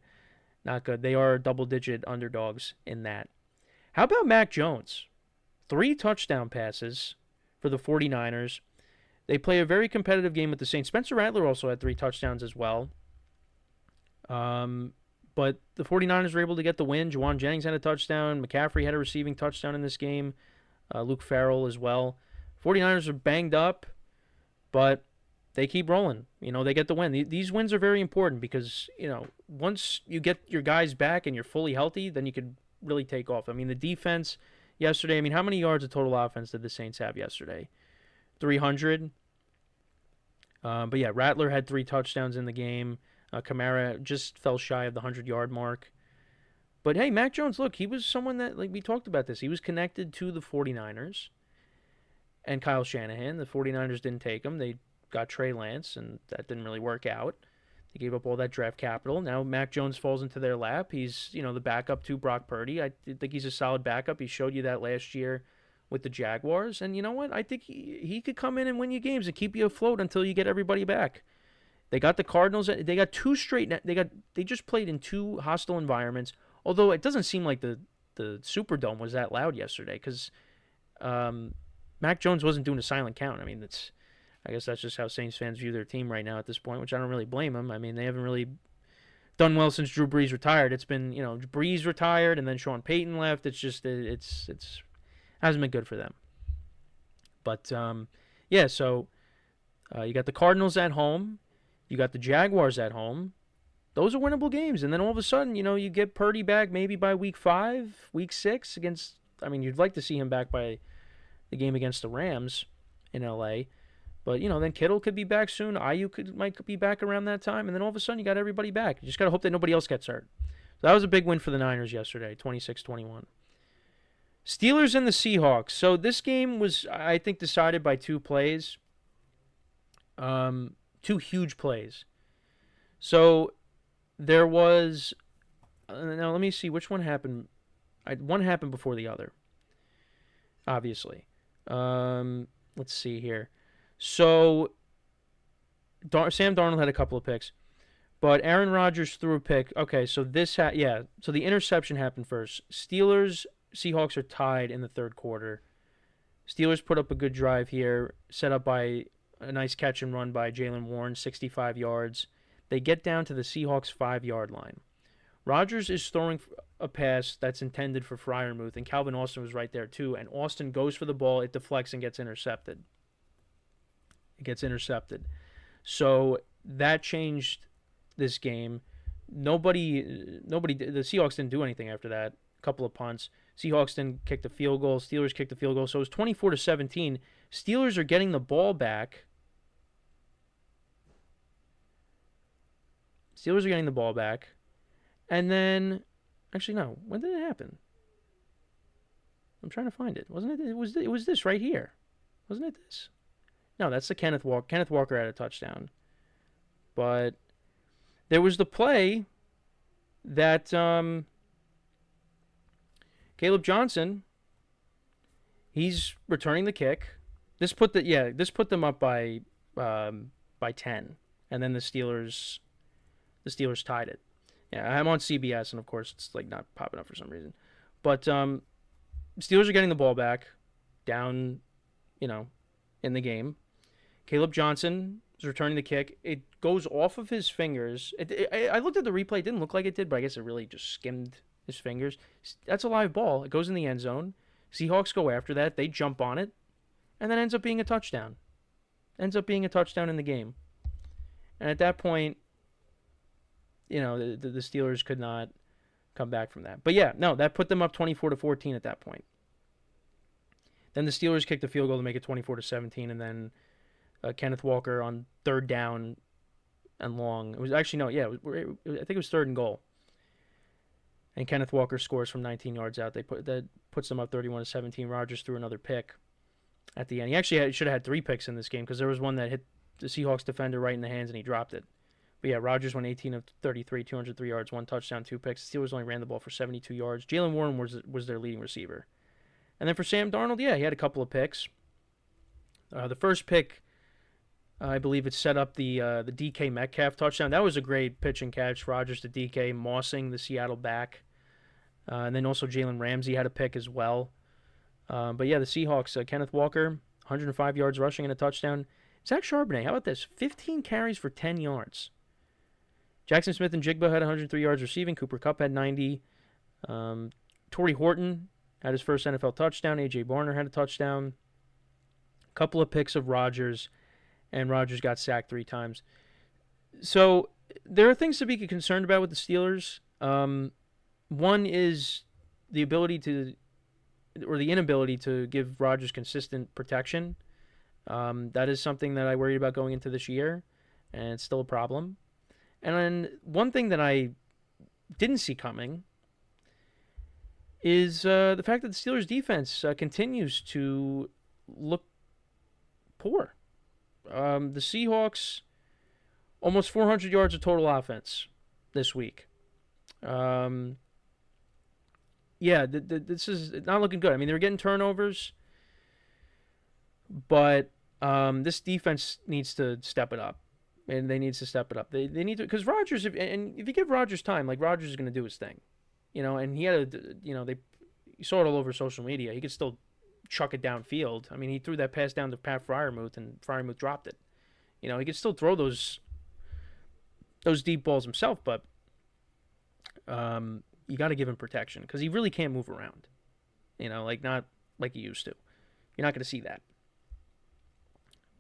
Not good. They are double-digit underdogs in that. How about Mac Jones? 3 touchdown passes for the 49ers. They play a very competitive game with the Saints. Spencer Rattler also had 3 touchdowns as well. But the 49ers were able to get the win. Juwan Jennings had a touchdown. McCaffrey had a receiving touchdown in this game. Luke Farrell as well. 49ers are banged up, but they keep rolling. You know, they get the win. These wins are very important because, you know, once you get your guys back and you're fully healthy, then you could really take off. I mean, the defense yesterday, I mean, how many yards of total offense did the Saints have yesterday? 300. But yeah, Rattler had 3 touchdowns in the game. Kamara just fell shy of the 100-yard mark. But hey, Mac Jones, look, he was someone that, like we talked about this, he was connected to the 49ers and Kyle Shanahan. The 49ers didn't take him. They got Trey Lance, and that didn't really work out. They gave up all that draft capital. Now Mac Jones falls into their lap. He's, you know, the backup to Brock Purdy. I think he's a solid backup. He showed you that last year with the Jaguars. And you know what? I think he could come in and win you games and keep you afloat until you get everybody back. They got the Cardinals. They got 2 straight. They just played in 2 hostile environments. Although it doesn't seem like the Superdome was that loud yesterday because Mac Jones wasn't doing a silent count. I mean, I guess that's just how Saints fans view their team right now at this point, which I don't really blame them. I mean, they haven't really done well since Drew Brees retired. It's been, Brees retired and then Sean Payton left. It's just it's hasn't been good for them. But yeah, so you got the Cardinals at home, you got the Jaguars at home. Those are winnable games, and then all of a sudden, you get Purdy back maybe by week 5, week 6 against. I mean, you'd like to see him back by the game against the Rams in LA. But, then Kittle could be back soon. Might be back around that time. And then all of a sudden, you got everybody back. You just got to hope that nobody else gets hurt. So that was a big win for the Niners yesterday, 26-21. Steelers and the Seahawks. So this game was, I think, decided by 2 plays. 2 huge plays. So there was... now, let me see. Which one happened? One happened before the other, obviously. Let's see here. So, Sam Darnold had a couple of picks, but Aaron Rodgers threw a pick. Okay, so so the interception happened first. Seahawks are tied in the third quarter. Steelers put up a good drive here, set up by a nice catch and run by Jaylen Warren, 65 yards. They get down to the Seahawks' 5-yard line. Rodgers is throwing a pass that's intended for Freiermuth, and Calvin Austin was right there too, and Austin goes for the ball, it deflects and gets intercepted. So that changed this game. The Seahawks didn't do anything after that. A couple of punts. Seahawks didn't kick the field goal. Steelers kicked the field goal. So it was 24-17. Steelers are getting the ball back. And then, actually no. When did it happen? I'm trying to find it. Wasn't it? It was this right here. Wasn't it this? No, that's the Kenneth Walker. Kenneth Walker had a touchdown. But there was the play that Caleb Johnson, he's returning the kick. This put them up by 10, and then the Steelers tied it. Yeah, I'm on CBS, and of course it's like not popping up for some reason. But Steelers are getting the ball back, down, in the game. Caleb Johnson is returning the kick. It goes off of his fingers. I looked at the replay. It didn't look like it did, but I guess it really just skimmed his fingers. That's a live ball. It goes in the end zone. Seahawks go after that. They jump on it, and then ends up being a touchdown. Ends up being a touchdown in the game. And at that point, the Steelers could not come back from that. But yeah, no, that put them up 24-14 at that point. Then the Steelers kicked the field goal to make it 24-17, and then Kenneth Walker on third down and long. It was actually I think it was 3rd and goal. And Kenneth Walker scores from 19 yards out. That puts them up 31-17. Rodgers threw another pick at the end. He actually should have had 3 picks in this game because there was one that hit the Seahawks defender right in the hands and he dropped it. But yeah, Rodgers went 18 of 33, 203 yards, 1 touchdown, 2 picks. The Steelers only ran the ball for 72 yards. Jaylen Warren was their leading receiver. And then for Sam Darnold, he had a couple of picks. The first pick, I believe it set up the DK Metcalf touchdown. That was a great pitch and catch. Rodgers to DK, mossing the Seattle back. And then also Jalen Ramsey had a pick as well. But yeah, the Seahawks, Kenneth Walker, 105 yards rushing and a touchdown. Zach Charbonnet, how about this? 15 carries for 10 yards. Jackson Smith and Jigba had 103 yards receiving. Cooper Kupp had 90. Torrey Horton had his first NFL touchdown. A.J. Barner had a touchdown. A couple of picks of Rodgers, and Rodgers got sacked 3 times. So there are things to be concerned about with the Steelers. One is the inability to give Rodgers consistent protection. That is something that I worried about going into this year, and it's still a problem. And then one thing that I didn't see coming is the fact that the Steelers' defense continues to look poor. The Seahawks, almost 400 yards of total offense this week. This is not looking good. I mean, they were getting turnovers, but this defense needs to step it up. And they need to step it up. They need to, because Rodgers, if you give Rodgers time, like Rodgers is going to do his thing, and he had you saw it all over social media. He could still chuck it downfield. I mean, he threw that pass down to Pat Fryermuth, and Fryermuth dropped it. He could still throw those deep balls himself, but you got to give him protection because he really can't move around. Like not like he used to. You're not going to see that.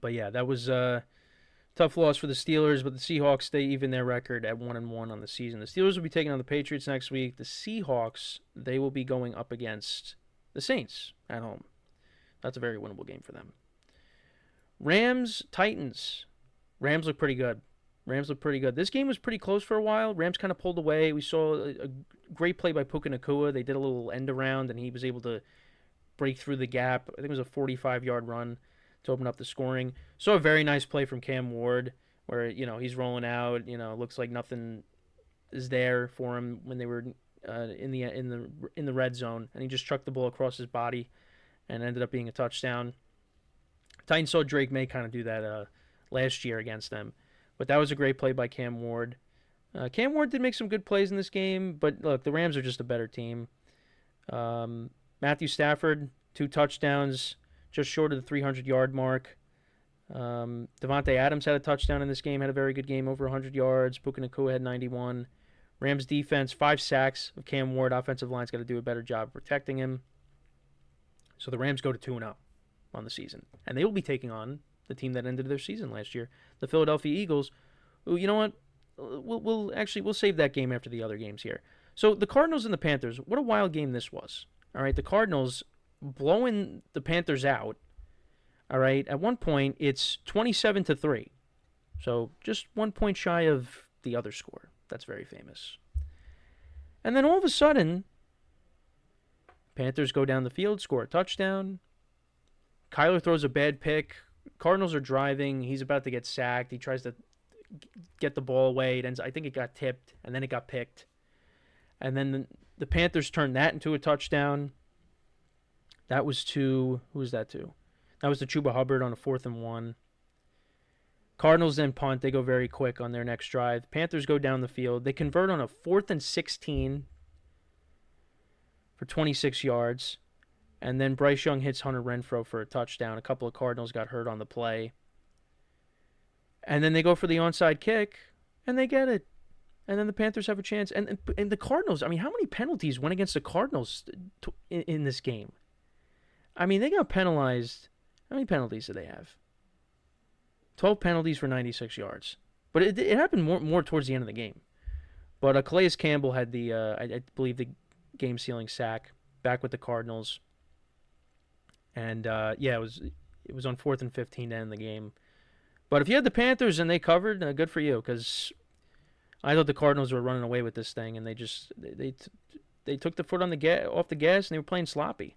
But yeah, that was a tough loss for the Steelers, but the Seahawks stay even their record at 1-1 on the season. The Steelers will be taking on the Patriots next week. The Seahawks, they will be going up against the Saints at home. That's a very winnable game for them. Rams, Titans. Rams look pretty good. This game was pretty close for a while. Rams kind of pulled away. We saw a great play by Puka Nacua. They did a little end around, and he was able to break through the gap. I think it was a 45-yard run to open up the scoring. Saw a very nice play from Cam Ward where, he's rolling out. Looks like nothing is there for him when they were in the red zone, and he just chucked the ball across his body and ended up being a touchdown. Titans saw Drake May kind of do that last year against them. But that was a great play by Cam Ward. Cam Ward did make some good plays in this game, but look, the Rams are just a better team. Matthew Stafford, 2 touchdowns, just short of the 300-yard mark. Devontae Adams had a touchdown in this game, had a very good game, over 100 yards. Puka Nacua had 91. Rams defense, 5 sacks of Cam Ward. Offensive line's got to do a better job of protecting him. So the Rams go to 2-0 on the season. And they will be taking on the team that ended their season last year, the Philadelphia Eagles. Who, you know what? We'll save that game after the other games here. So the Cardinals and the Panthers, what a wild game this was. All right, the Cardinals blowing the Panthers out. All right, at one point it's 27-3. So just 1 point shy of the other score. That's very famous. And then all of a sudden, Panthers go down the field, score a touchdown. Kyler throws a bad pick. Cardinals are driving. He's about to get sacked. He tries to get the ball away. I think it got tipped, and then it got picked. And then the Panthers turned that into a touchdown. That was to, who was that to? That was to Chuba Hubbard on a 4th and 1. Cardinals then punt. They go very quick on their next drive. Panthers go down the field. They convert on a 4th and 16 for 26 yards. And then Bryce Young hits Hunter Renfrow for a touchdown. A couple of Cardinals got hurt on the play. And then they go for the onside kick, and they get it. And then the Panthers have a chance. And the Cardinals, I mean, how many penalties went against the Cardinals in this game? I mean, they got penalized. How many penalties did they have? 12 penalties for 96 yards. But it happened more towards the end of the game. But Calais Campbell had the, I believe, the game-sealing sack back with the Cardinals. And, it was on 4th and 15 to end the game. But if you had the Panthers and they covered, good for you, because I thought the Cardinals were running away with this thing, and they took the foot off the gas, and they were playing sloppy.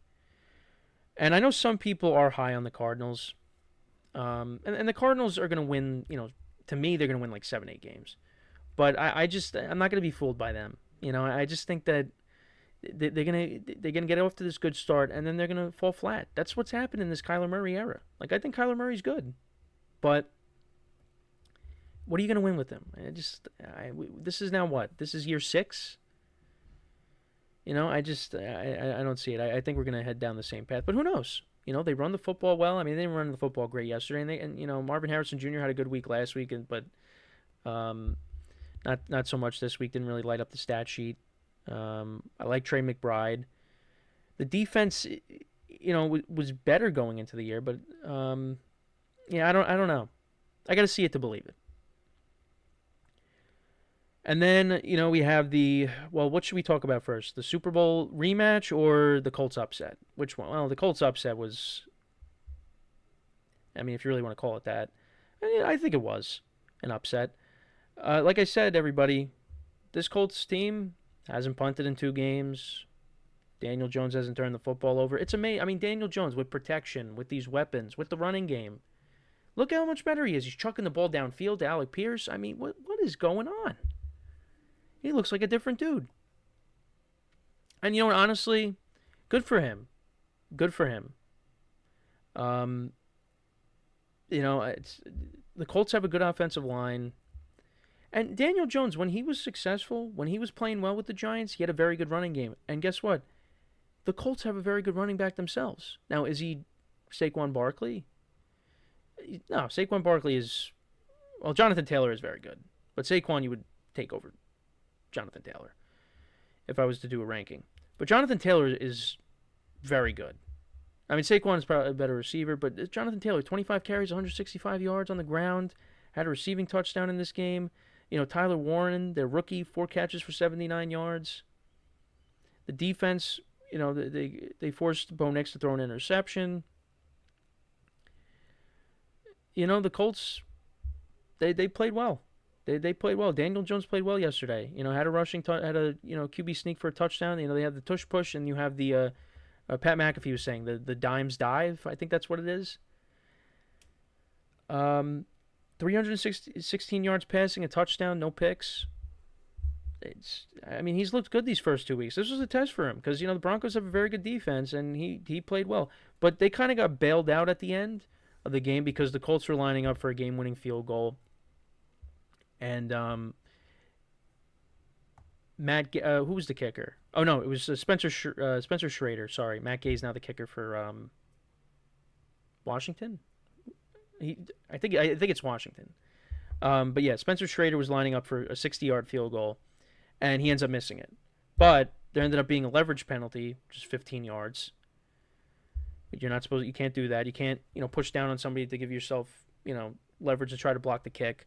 And I know some people are high on the Cardinals, and the Cardinals are going to win. To me, they're going to win like 7-8 games. But I'm not going to be fooled by them. I just think that they're gonna get off to this good start, and then they're gonna fall flat. That's what's happened in this Kyler Murray era. Like, I think Kyler Murray's good, but what are you gonna win with him? This is now what? This is year 6. I don't see it. I think we're gonna head down the same path, but who knows? They run the football well. I mean, they didn't run the football great yesterday, and Marvin Harrison Jr. had a good week last week, but not so much this week. Didn't really light up the stat sheet. I like Trey McBride. The defense, was better going into the year, but I don't know. I got to see it to believe it. And then, we have what should we talk about first? The Super Bowl rematch or the Colts upset? Which one? Well, the Colts upset was, if you really want to call it that, I think it was an upset. Like I said, everybody, this Colts team hasn't punted in 2 games. Daniel Jones hasn't turned the football over. It's amazing. Daniel Jones with protection, with these weapons, with the running game. Look how much better he is. He's chucking the ball downfield to Alec Pierce. What is going on? He looks like a different dude. And honestly, good for him. Good for him. The Colts have a good offensive line. And Daniel Jones, when he was successful, when he was playing well with the Giants, he had a very good running game. And guess what? the Colts have a very good running back themselves. Now, is he Saquon Barkley? No, Saquon Barkley is, well, Jonathan Taylor is very good. But Saquon you would take over Jonathan Taylor if I was to do a ranking. But Jonathan Taylor is very good. I mean, Saquon is probably a better receiver, but Jonathan Taylor, 25 carries, 165 yards on the ground, had a receiving touchdown in this game. Tyler Warren, their rookie, 4 catches for 79 yards. The defense, they forced Bo Nix to throw an interception. The Colts, they played well. They played well. Daniel Jones played well yesterday. Had a had a QB sneak for a touchdown. They have the tush push, and you have the Pat McAfee was saying the dimes dive. I think that's what it is. 316 yards passing, a touchdown, no picks. He's looked good these first 2 weeks. This was a test for him because the Broncos have a very good defense, and he played well. But they kind of got bailed out at the end of the game because the Colts were lining up for a game-winning field goal. And who was the kicker? Oh no, it was Spencer Schrader. Sorry, Matt Gay's now the kicker for Washington. I think it's Washington. But yeah, Spencer Schrader was lining up for a 60-yard field goal, and he ends up missing it. But there ended up being a leverage penalty, which is 15 yards. You're not supposed. You can't do that. You can't push down on somebody to give yourself leverage to try to block the kick.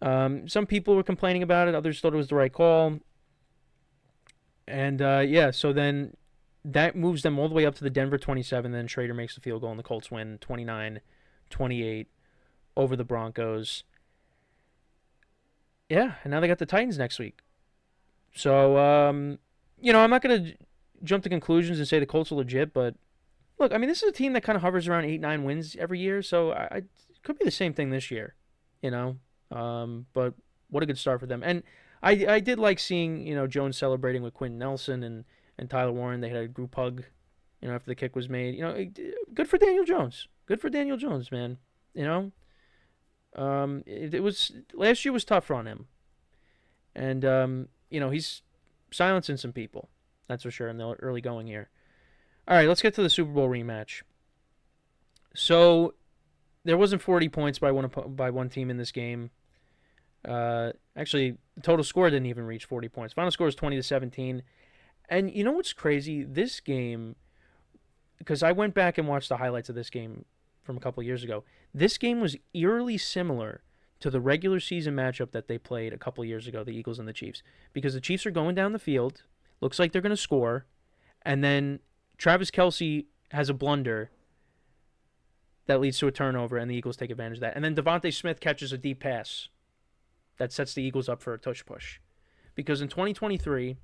Some people were complaining about it. Others thought it was the right call. And, so then that moves them all the way up to the Denver 27. Then Schrader makes the field goal, and the Colts win 29-28 over the Broncos. Yeah, and now they got the Titans next week. So, I'm not going to jump to conclusions and say the Colts are legit, but look, this is a team that kind of hovers around 8-9 wins every year, so it could be the same thing this year, But what a good start for them. And I did like seeing, Jones celebrating with Quentin Nelson and Tyler Warren. They had a group hug, after the kick was made. Good for Daniel Jones. Good for Daniel Jones, man. It was last year was tough on him. And, he's silencing some people. That's for sure in the early going here. All right, let's get to the Super Bowl rematch. So there wasn't 40 points by one team in this game. Actually, the total score didn't even reach 40 points. Final score is 20-17. And you know what's crazy? This game, because I went back and watched the highlights of this game from a couple of years ago. This game was eerily similar to the regular season matchup that they played a couple of years ago, the Eagles and the Chiefs. Because the Chiefs are going down the field, looks like they're going to score, and then Travis Kelce has a blunder that leads to a turnover, and the Eagles take advantage of that. And then Devontae Smith catches a deep pass that sets the Eagles up for a tush push. Because in 2023,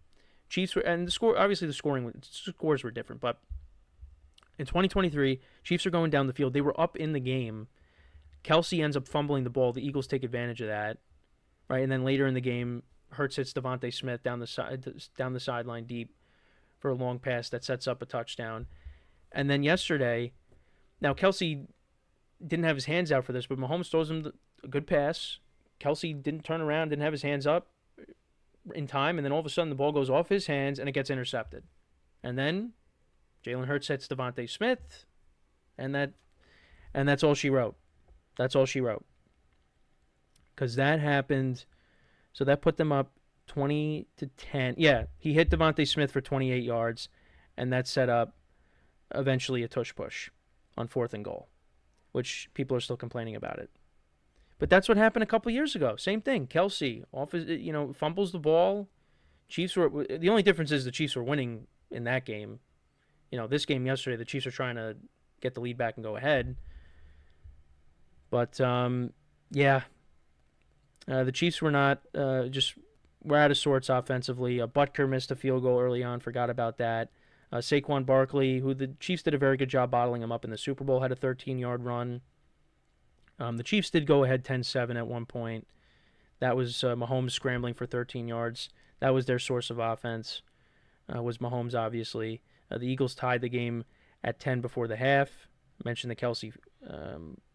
Chiefs were, and the score, obviously the scores were different, but in 2023, Chiefs are going down the field. They were up in the game. Kelce ends up fumbling the ball. The Eagles take advantage of that, right? And then later in the game, Hurts hits Devontae Smith down the sideline deep for a long pass that sets up a touchdown. And then yesterday, now Kelce didn't have his hands out for this, but Mahomes throws him a good pass. Kelce didn't turn around, didn't have his hands up in time, and then all of a sudden the ball goes off his hands and it gets intercepted. And then Jalen Hurts hits Devontae Smith, and that's all she wrote. That's all she wrote. Because that happened, so that put them up 20-10. Yeah, he hit Devontae Smith for 28 yards, and that set up eventually a tush push on 4th and goal, which people are still complaining about it. But that's what happened a couple years ago. Same thing. Kelce fumbles the ball. Chiefs were, the only difference is the Chiefs were winning in that game. This game yesterday, the Chiefs are trying to get the lead back and go ahead. But the Chiefs were not were out of sorts offensively. Butker missed a field goal early on. Forgot about that. Saquon Barkley, who the Chiefs did a very good job bottling him up in the Super Bowl, had a 13-yard run. The Chiefs did go ahead 10-7 at one point. That was Mahomes scrambling for 13 yards. That was their source of offense, was Mahomes, obviously. The Eagles tied the game at 10 before the half. I mentioned the Kelce.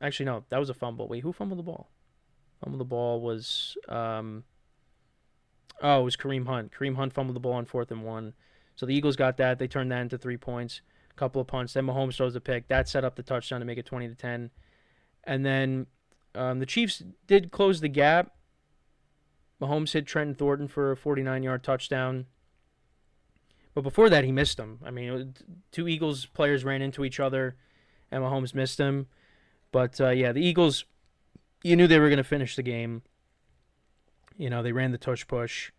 Actually, no, that was a fumble. Wait, who fumbled the ball? Fumbled the ball was... it was Kareem Hunt. Kareem Hunt fumbled the ball on 4th and 1. So the Eagles got that. They turned that into 3 points. A couple of punts. Then Mahomes throws the pick. That set up the touchdown to make it 20-10. And then the Chiefs did close the gap. Mahomes hit Trenton Thornton for a 49-yard touchdown. But before that, he missed them. I mean, two Eagles players ran into each other, and Mahomes missed them. But, the Eagles, you knew they were going to finish the game. They ran the tush push,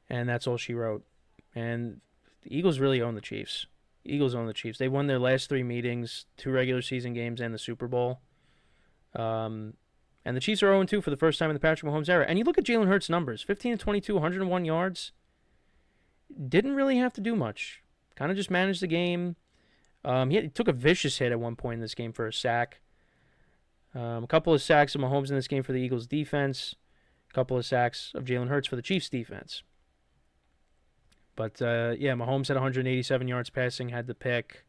and that's all she wrote. And the Eagles really own the Chiefs. Eagles own the Chiefs. They won their last 3 meetings, 2 regular season games, and the Super Bowl. And the Chiefs are 0-2 for the first time in the Patrick Mahomes era. And you look at Jalen Hurts' numbers, 15-22, 101 yards. Didn't really have to do much. Kind of just managed the game. He took a vicious hit at one point in this game for a sack. A couple of sacks of Mahomes in this game for the Eagles' defense. A couple of sacks of Jalen Hurts for the Chiefs' defense. But, Mahomes had 187 yards passing, had the pick,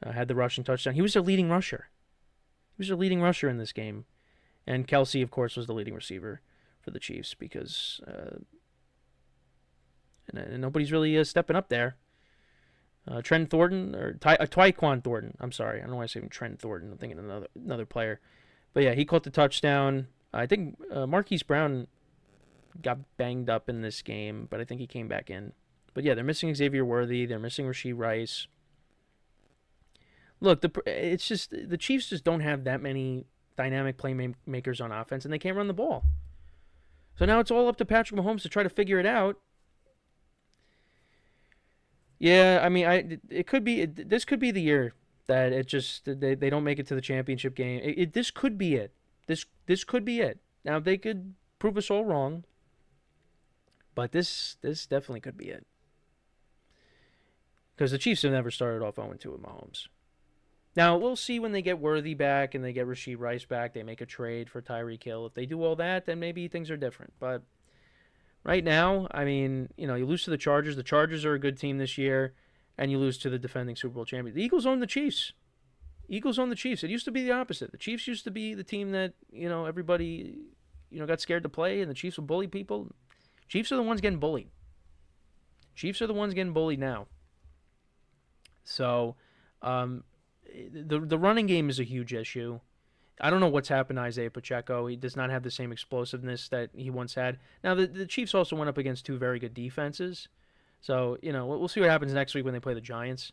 had the rushing touchdown. He was their leading rusher. He was their leading rusher in this game. And Kelsey, of course, was the leading receiver for the Chiefs because and nobody's really stepping up there. Trent Thornton, or Tyquan Thornton. I'm sorry. I don't know why I say Trent Thornton. I'm thinking another player. But, yeah, he caught the touchdown. I think Marquise Brown got banged up in this game, but I think he came back in. But, yeah, they're missing Xavier Worthy. They're missing Rashee Rice. Look, it's just the Chiefs just don't have that many dynamic playmakers on offense, and they can't run the ball. So now it's all up to Patrick Mahomes to try to figure it out. Yeah, I mean, this could be the year that it just they don't make it to the championship game. This could be it. This could be it. Now they could prove us all wrong, but this definitely could be it. Because the Chiefs have never started off 0-2 with Mahomes. Now, we'll see when they get Worthy back and they get Rashee Rice back. They make a trade for Tyreek Hill. If they do all that, then maybe things are different. But right now, I mean, you lose to the Chargers. The Chargers are a good team this year, and you lose to the defending Super Bowl champion. The Eagles own the Chiefs. Eagles own the Chiefs. It used to be the opposite. The Chiefs used to be the team that, everybody, got scared to play, and the Chiefs would bully people. Chiefs are the ones getting bullied. Chiefs are the ones getting bullied now. So, the running game is a huge issue. I don't know what's happened to Isaiah Pacheco. He does not have the same explosiveness that he once had. Now, the Chiefs also went up against 2 very good defenses. So, we'll see what happens next week when they play the Giants.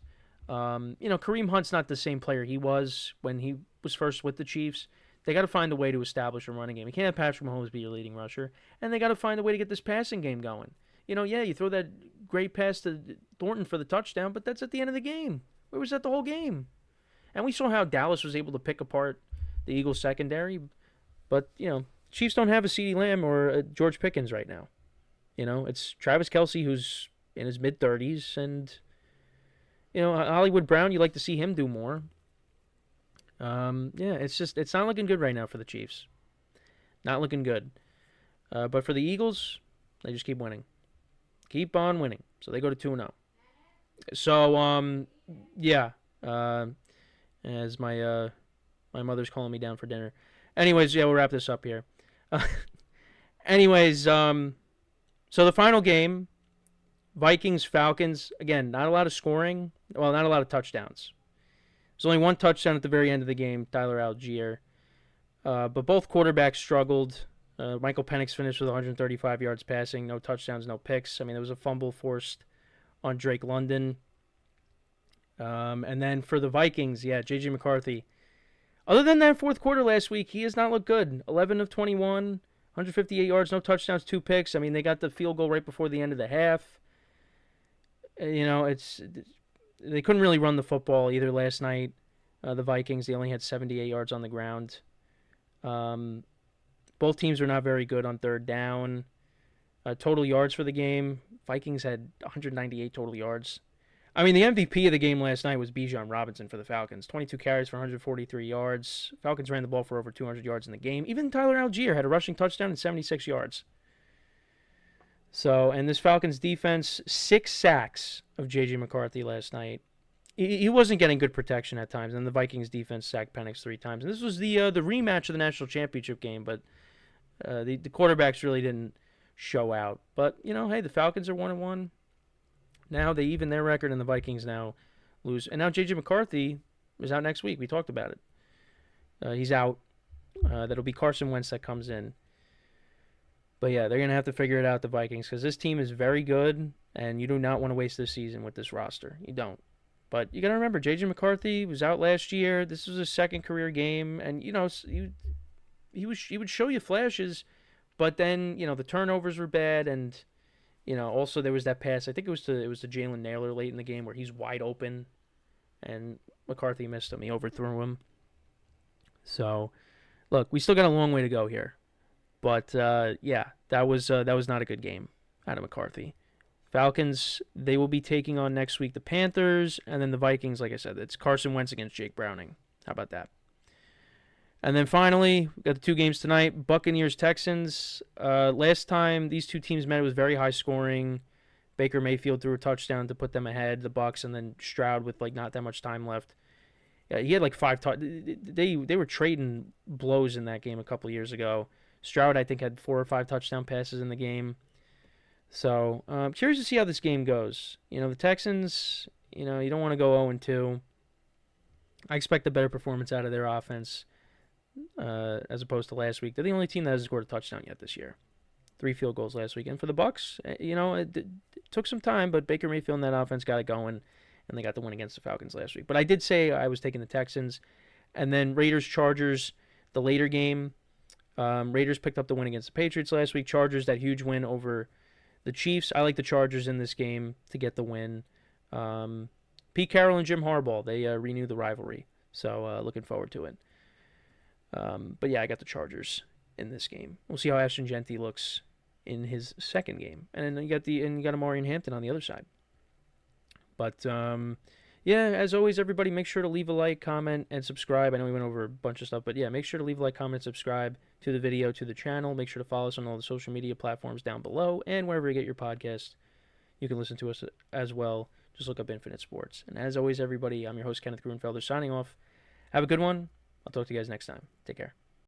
Kareem Hunt's not the same player he was when he was first with the Chiefs. They got to find a way to establish a running game. You can't have Patrick Mahomes be your leading rusher. And they got to find a way to get this passing game going. You throw that great pass to Thornton for the touchdown, but that's at the end of the game. Where was that the whole game? And we saw how Dallas was able to pick apart the Eagles secondary. But, Chiefs don't have a CeeDee Lamb or a George Pickens right now. It's Travis Kelce, who's in his mid-30s. And, Hollywood Brown, you like to see him do more. It's not looking good right now for the Chiefs. Not looking good. But for the Eagles, they just keep winning. Keep on winning. So they go to 2-0. So, as my mother's calling me down for dinner. Anyways, we'll wrap this up here. So the final game, Vikings-Falcons. Again, not a lot of scoring. Well, not a lot of touchdowns. There's only one touchdown at the very end of the game, Tyler Algier. But both quarterbacks struggled. Michael Penix finished with 135 yards passing, no touchdowns, no picks. I mean, there was a fumble forced on Drake London. And then for the Vikings, J.J. McCarthy. Other than that fourth quarter last week, he has not looked good. 11 of 21, 158 yards, no touchdowns, 2 picks. I mean, they got the field goal right before the end of the half. They couldn't really run the football either last night. The Vikings, they only had 78 yards on the ground. Both teams were not very good on third down. Total yards for the game, Vikings had 198 total yards. I mean, the MVP of the game last night was Bijan Robinson for the Falcons. 22 carries for 143 yards. Falcons ran the ball for over 200 yards in the game. Even Tyler Algier had a rushing touchdown and 76 yards. So, and this Falcons defense, 6 sacks of J.J. McCarthy last night. He wasn't getting good protection at times, and the Vikings defense sacked Penix 3 times. And this was the rematch of the national championship game, but the quarterbacks really didn't show out. But, hey, the Falcons are 1-1. Now they even their record, and the Vikings now lose. And now J.J. McCarthy is out next week. We talked about it. He's out. That'll be Carson Wentz that comes in. But yeah, they're going to have to figure it out, the Vikings, because this team is very good, and you do not want to waste this season with this roster. You don't. But you got to remember, J.J. McCarthy was out last year. This was his second career game, and he would show you flashes, but then the turnovers were bad, and also there was that pass. I think it was to Jalen Naylor late in the game where he's wide open, and McCarthy missed him. He overthrew him. So, look, we still got a long way to go here. But yeah, that was not a good game out of McCarthy. Falcons, they will be taking on next week the Panthers, and then the Vikings, like I said, it's Carson Wentz against Jake Browning. How about that? And then finally, we got the two games tonight, Buccaneers-Texans. Last time these two teams met, it was very high scoring. Baker Mayfield threw a touchdown to put them ahead, the Bucs, and then Stroud with not that much time left. Yeah, he had 5 they were trading blows in that game a couple of years ago. Stroud, I think, had 4 or 5 touchdown passes in the game. So, I'm curious to see how this game goes. The Texans, you don't want to go 0-2. I expect a better performance out of their offense as opposed to last week. They're the only team that hasn't scored a touchdown yet this year. 3 field goals last week. And for the Bucs, it took some time, but Baker Mayfield and that offense got it going, and they got the win against the Falcons last week. But I did say I was taking the Texans. And then Raiders-Chargers, the later game. Raiders picked up the win against the Patriots last week. Chargers, that huge win over the Chiefs. I like the Chargers in this game to get the win. Pete Carroll and Jim Harbaugh, they renew the rivalry. So looking forward to it. But yeah, I got the Chargers in this game. We'll see how Ashton Genty looks in his second game. And then you got Amari and Hampton on the other side. But yeah, as always, everybody, make sure to leave a like, comment, and subscribe. I know we went over a bunch of stuff, but yeah, make sure to leave a like, comment, and subscribe to the video, to the channel. Make sure to follow us on all the social media platforms down below, and wherever you get your podcast, you can listen to us as well. Just look up Infinite Sports. And as always, everybody, I'm your host, Kenneth Gruenfelder, signing off. Have a good one. I'll talk to you guys next time. Take care.